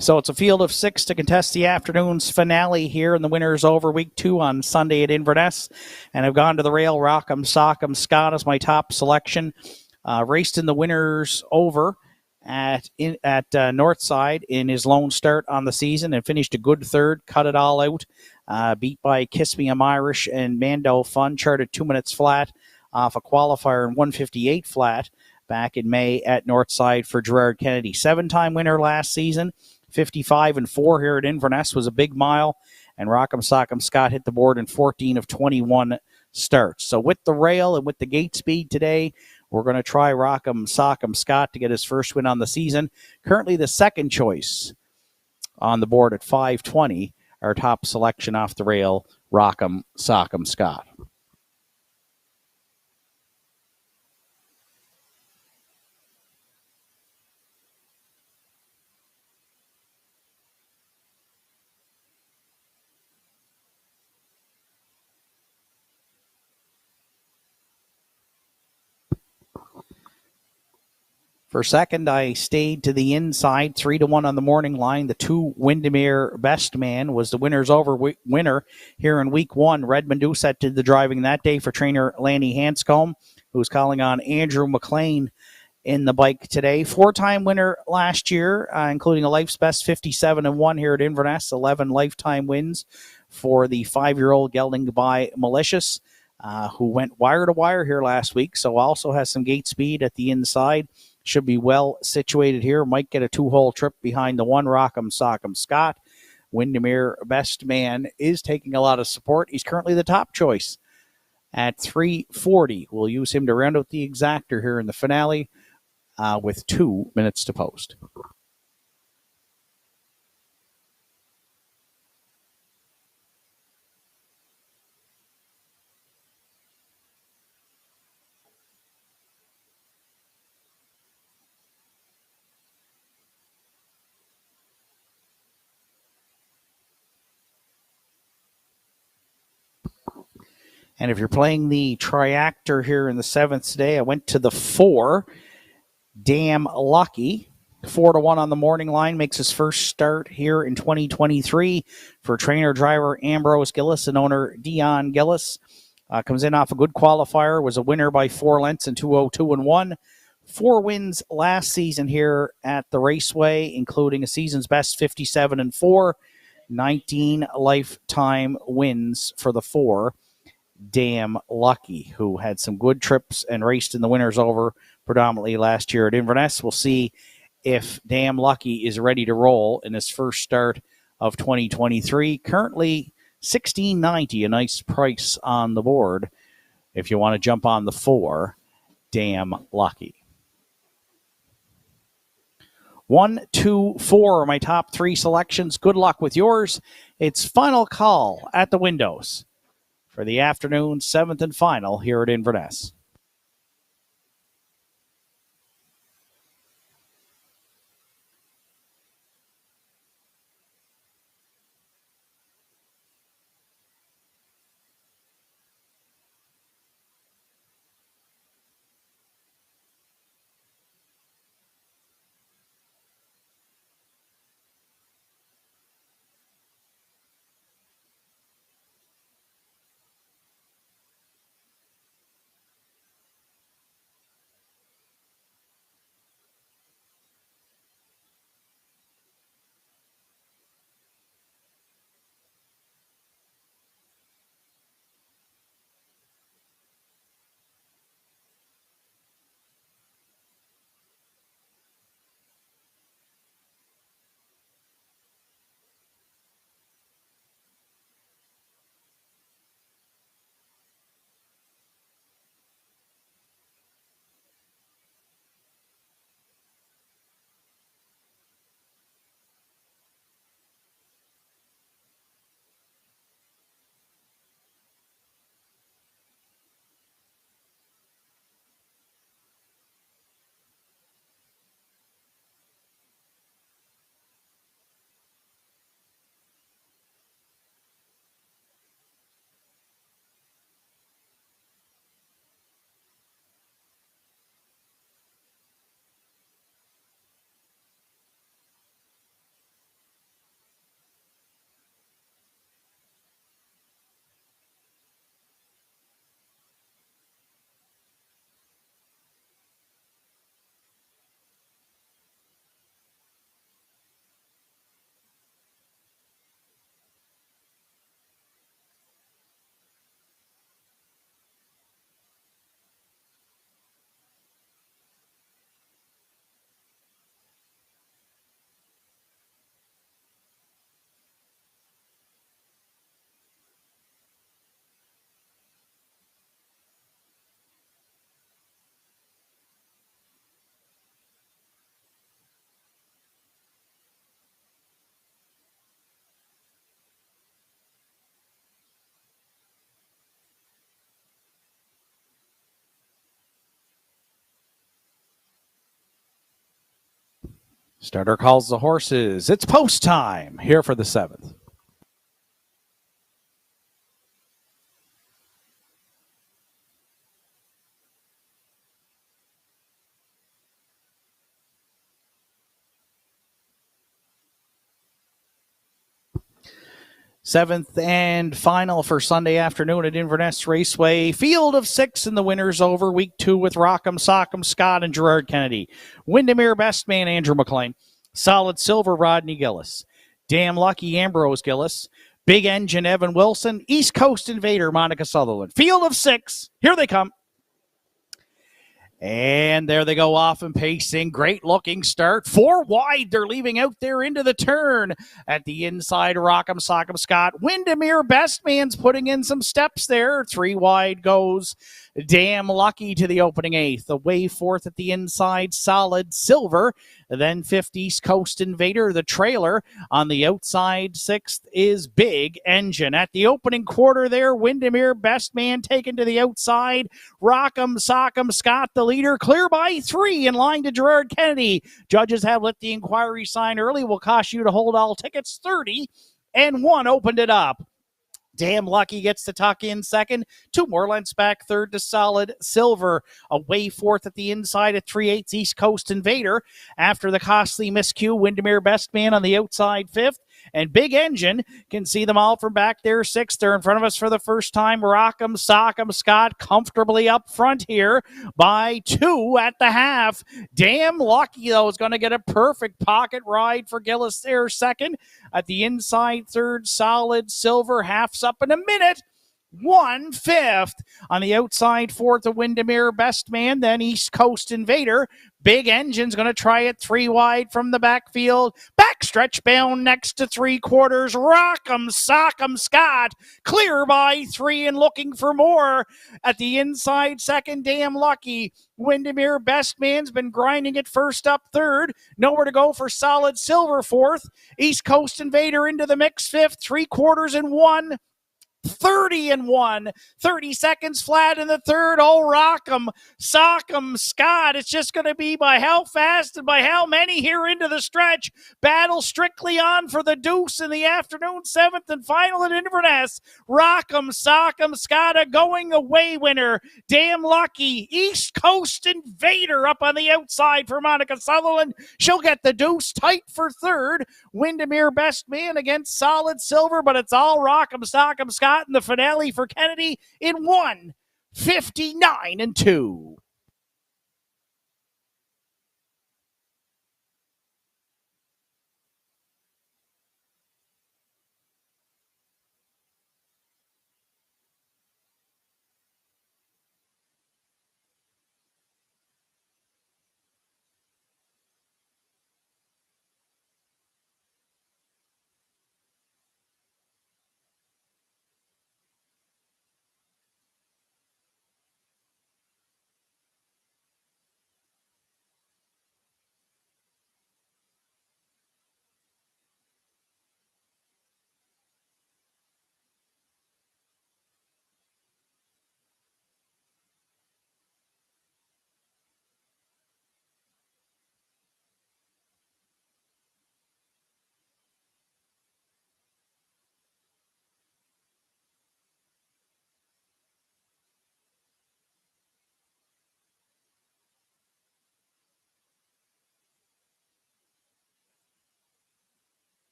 So it's a field of 6 to contest the afternoon's finale here, and the winner is over week 2 on Sunday at Inverness. And I've gone to the rail. Rock'em Sock'em Scott is my top selection. Raced in the winners over at Northside in his lone start on the season and finished a good third, cut it all out. Beat by Kiss Me I'm Irish and Mando Fun, charted 2 minutes flat off a qualifier and 158 flat back in May at Northside for Gerard Kennedy. 7-time winner last season. 55-4 here at Inverness was a big mile, and Rock'em Sock'em Scott hit the board in 14 of 21 starts. So with the rail and with the gate speed today, we're going to try Rock'em Sock'em Scott to get his first win on the season. Currently the second choice on the board at 520, our top selection off the rail, Rock'em Sock'em Scott. For second, I stayed to the inside, 3-1 on the morning line. The 2 Windermere Best Man was the winner's over winner here in week 1. Redmond Doucette did the driving that day for trainer Lanny Hanscombe, who's calling on Andrew McLean in the bike today. 4-time winner last year, including a life's best 57-1 here at Inverness. 11 lifetime wins for the 5-year-old gelding by Malicious, who went wire to wire here last week. So also has some gate speed at the inside. Should be well situated here. Might get a 2-hole trip behind the 1 Rock'em Sock'em Scott. Windermere Best Man is taking a lot of support. He's currently the top choice at $340. We'll use him to round out the exactor here in the finale with 2 minutes to post. And if you're playing the triactor here in the 7th today, I went to the 4, Damn Lucky. 4-1 on the morning line, makes his first start here in 2023 for trainer-driver Ambrose Gillis and owner Dion Gillis. Comes in off a good qualifier, was a winner by 4 lengths in 202-1. 4 wins last season here at the Raceway, including a season's best 57-4. 19 lifetime wins for the 4. Damn Lucky, who had some good trips and raced in the winners over predominantly last year at Inverness. We'll see if Damn Lucky is ready to roll in his first start of 2023. Currently $16.90, a nice price on the board if you want to jump on the 4, Damn Lucky. 1, 2, 4 are my top 3 selections. Good luck with yours. It's final call at the windows for the afternoon 7th and final here at Inverness. Starter calls the horses. It's post time here for the 7th. Seventh and final for Sunday afternoon at Inverness Raceway. Field of 6 in the winners over. Week 2 with Rock'em Sock'em Scott and Gerard Kennedy. Windermere Best Man Andrew McLean. Solid Silver Rodney Gillis. Damn Lucky Ambrose Gillis. Big Engine Evan Wilson. East Coast Invader Monica Sutherland. Field of 6. Here they come. And there they go off and pacing. Great looking start. 4 wide. They're leaving out there into the turn. At the inside, Rock'em Sock'em Scott. Windermere Best Man's putting in some steps there. 3 wide goes Damn Lucky to the opening 8th. Away 4th at the inside, Solid Silver. Then 5th, East Coast Invader. The trailer on the outside 6th is Big Engine. At the opening quarter there, Windermere Best Man taken to the outside. Rock'em Sock'em Scott, the leader, clear by 3 in line to Gerard Kennedy. Judges have let the inquiry sign early. Will cost you to hold all tickets. 30 and 1 opened it up. Damn Lucky gets to tuck in second. 2 more lengths back third to Solid Silver. Away 4th at the inside at 3/8 East Coast Invader. After the costly miscue, Windermere Best Man on the outside 5th. And Big Engine can see them all from back there 6th. They're in front of us for the first time. Rock'em Sock'em Scott comfortably up front here by 2 at the half. Damn Lucky, though, is going to get a perfect pocket ride for Gillis there second. At the inside third, Solid Silver, half's up in a minute. 1/5. On the outside, fourth, the Windermere Best Man, then East Coast Invader. Big Engine's going to try it 3 wide from the backfield. Backstretch bound next to 3/4. Rock'em Sock'em Scott. Clear by 3 and looking for more. At the inside, second, Damn Lucky. Windermere Best Man's been grinding it first up third. Nowhere to go for Solid Silver fourth. East Coast Invader into the mix fifth. 3/4 and 1. 30 and 1, 30 seconds flat in the third. Oh, Rock'em, Sock'em, Scott. It's just going to be by how fast and by how many here into the stretch. Battle strictly on for the deuce in the afternoon, seventh and final at Inverness. Rock'em, Sock'em, Scott, a going away winner. Damn Lucky, East Coast Invader up on the outside for Monica Sutherland. She'll get the deuce tight for third. Windermere Best Man against Solid Silver, but it's all Rock'em, Sock'em, Scott in the finale for Kennedy in 1:59 and 2.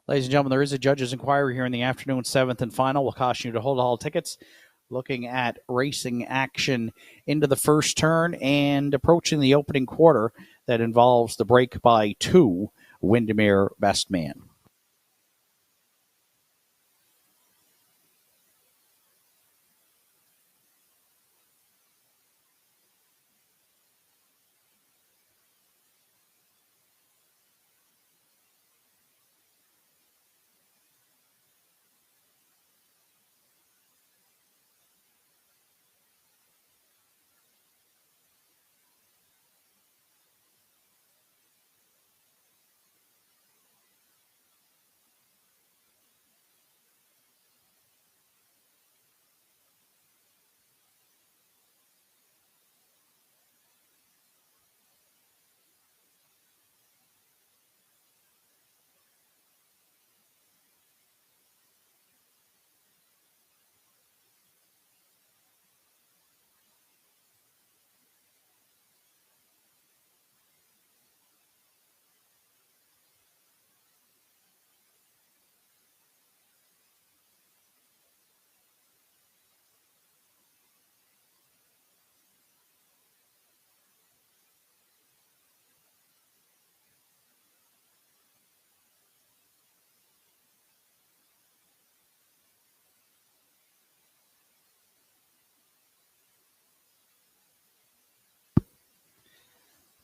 Ladies and gentlemen, there is a judge's inquiry here in the afternoon, seventh and final. We'll caution you to hold all tickets. Looking at racing action into the first turn and approaching the opening quarter that involves the break by 2, Windermere Best Man.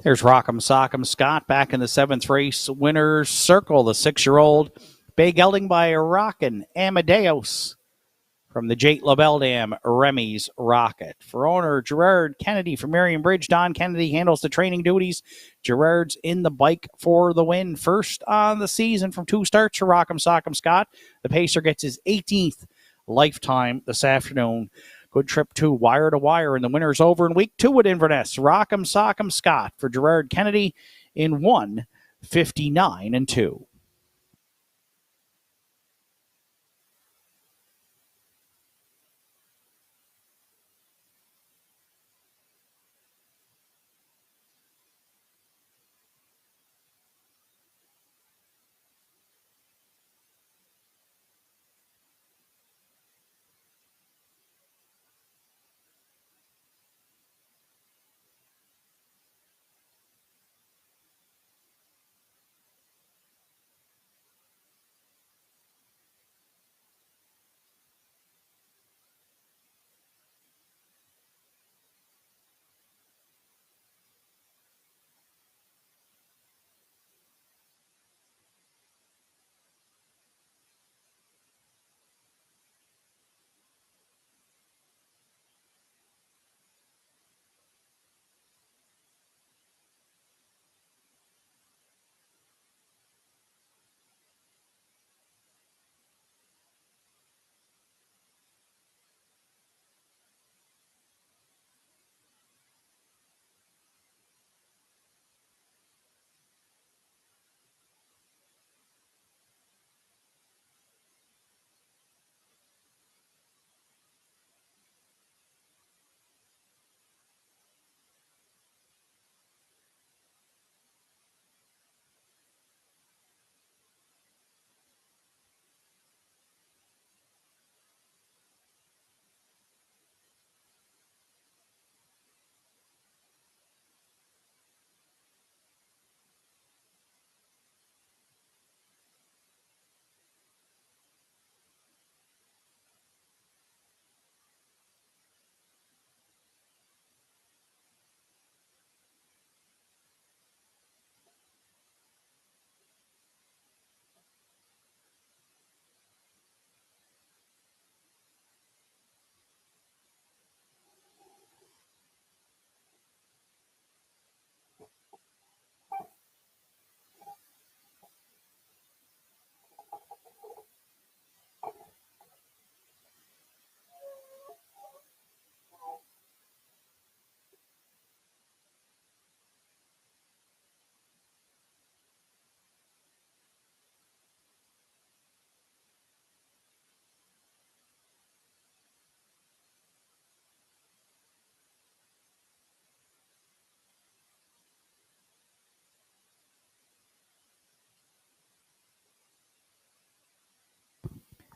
There's Rock'em Sock'em Scott back in the seventh race winner's circle. The 6-year-old bay gelding by Rockin' Amadeus from the Jate LaBelle Dam Remy's Rocket. For owner Gerard Kennedy from Marion Bridge, Don Kennedy handles the training duties. Gerard's in the bike for the win. First on the season from 2 starts for Rock'em Sock'em Scott. The pacer gets his 18th lifetime this afternoon. Good trip to wire, and the winner's over in week 2 at Inverness. Rock'em Sock'em Scott for Gerard Kennedy in 1:59 and 2.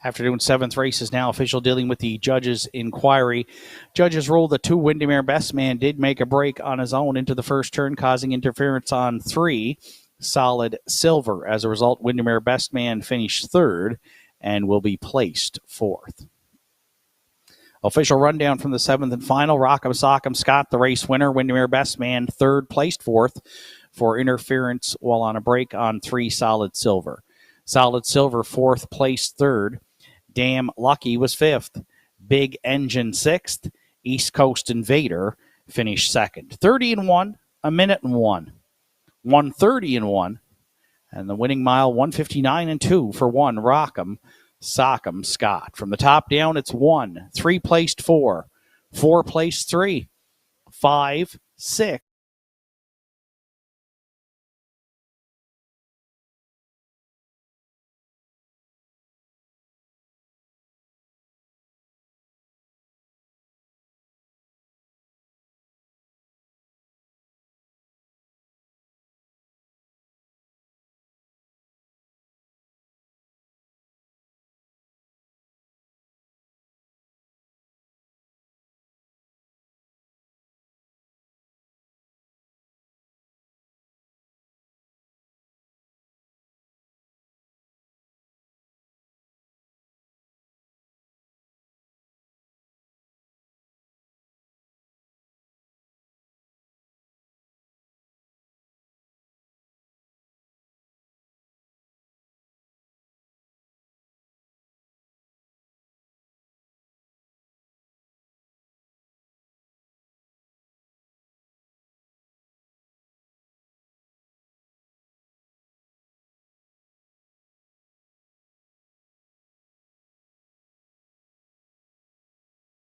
Afternoon 7th race is now official, dealing with the judges' inquiry. Judges ruled the 2 Windermere Best Man did make a break on his own into the first turn, causing interference on 3 Solid Silver. As a result, Windermere Best Man finished 3rd and will be placed 4th. Official rundown from the 7th and final. Rock'em Sock'em Scott, the race winner. Windermere Best Man 3rd, placed 4th for interference while on a break on 3 Solid Silver. Solid Silver 4th, placed 3rd. Damn Lucky was 5th. Big Engine 6th. East Coast Invader finished 2nd. 30-1, a minute and 1. 130-1. And the winning mile, 159-2 for 1 Rock'em Sock'em Scott. From the top down, it's 1, 3 placed 4, 4 placed 3, 5, 6,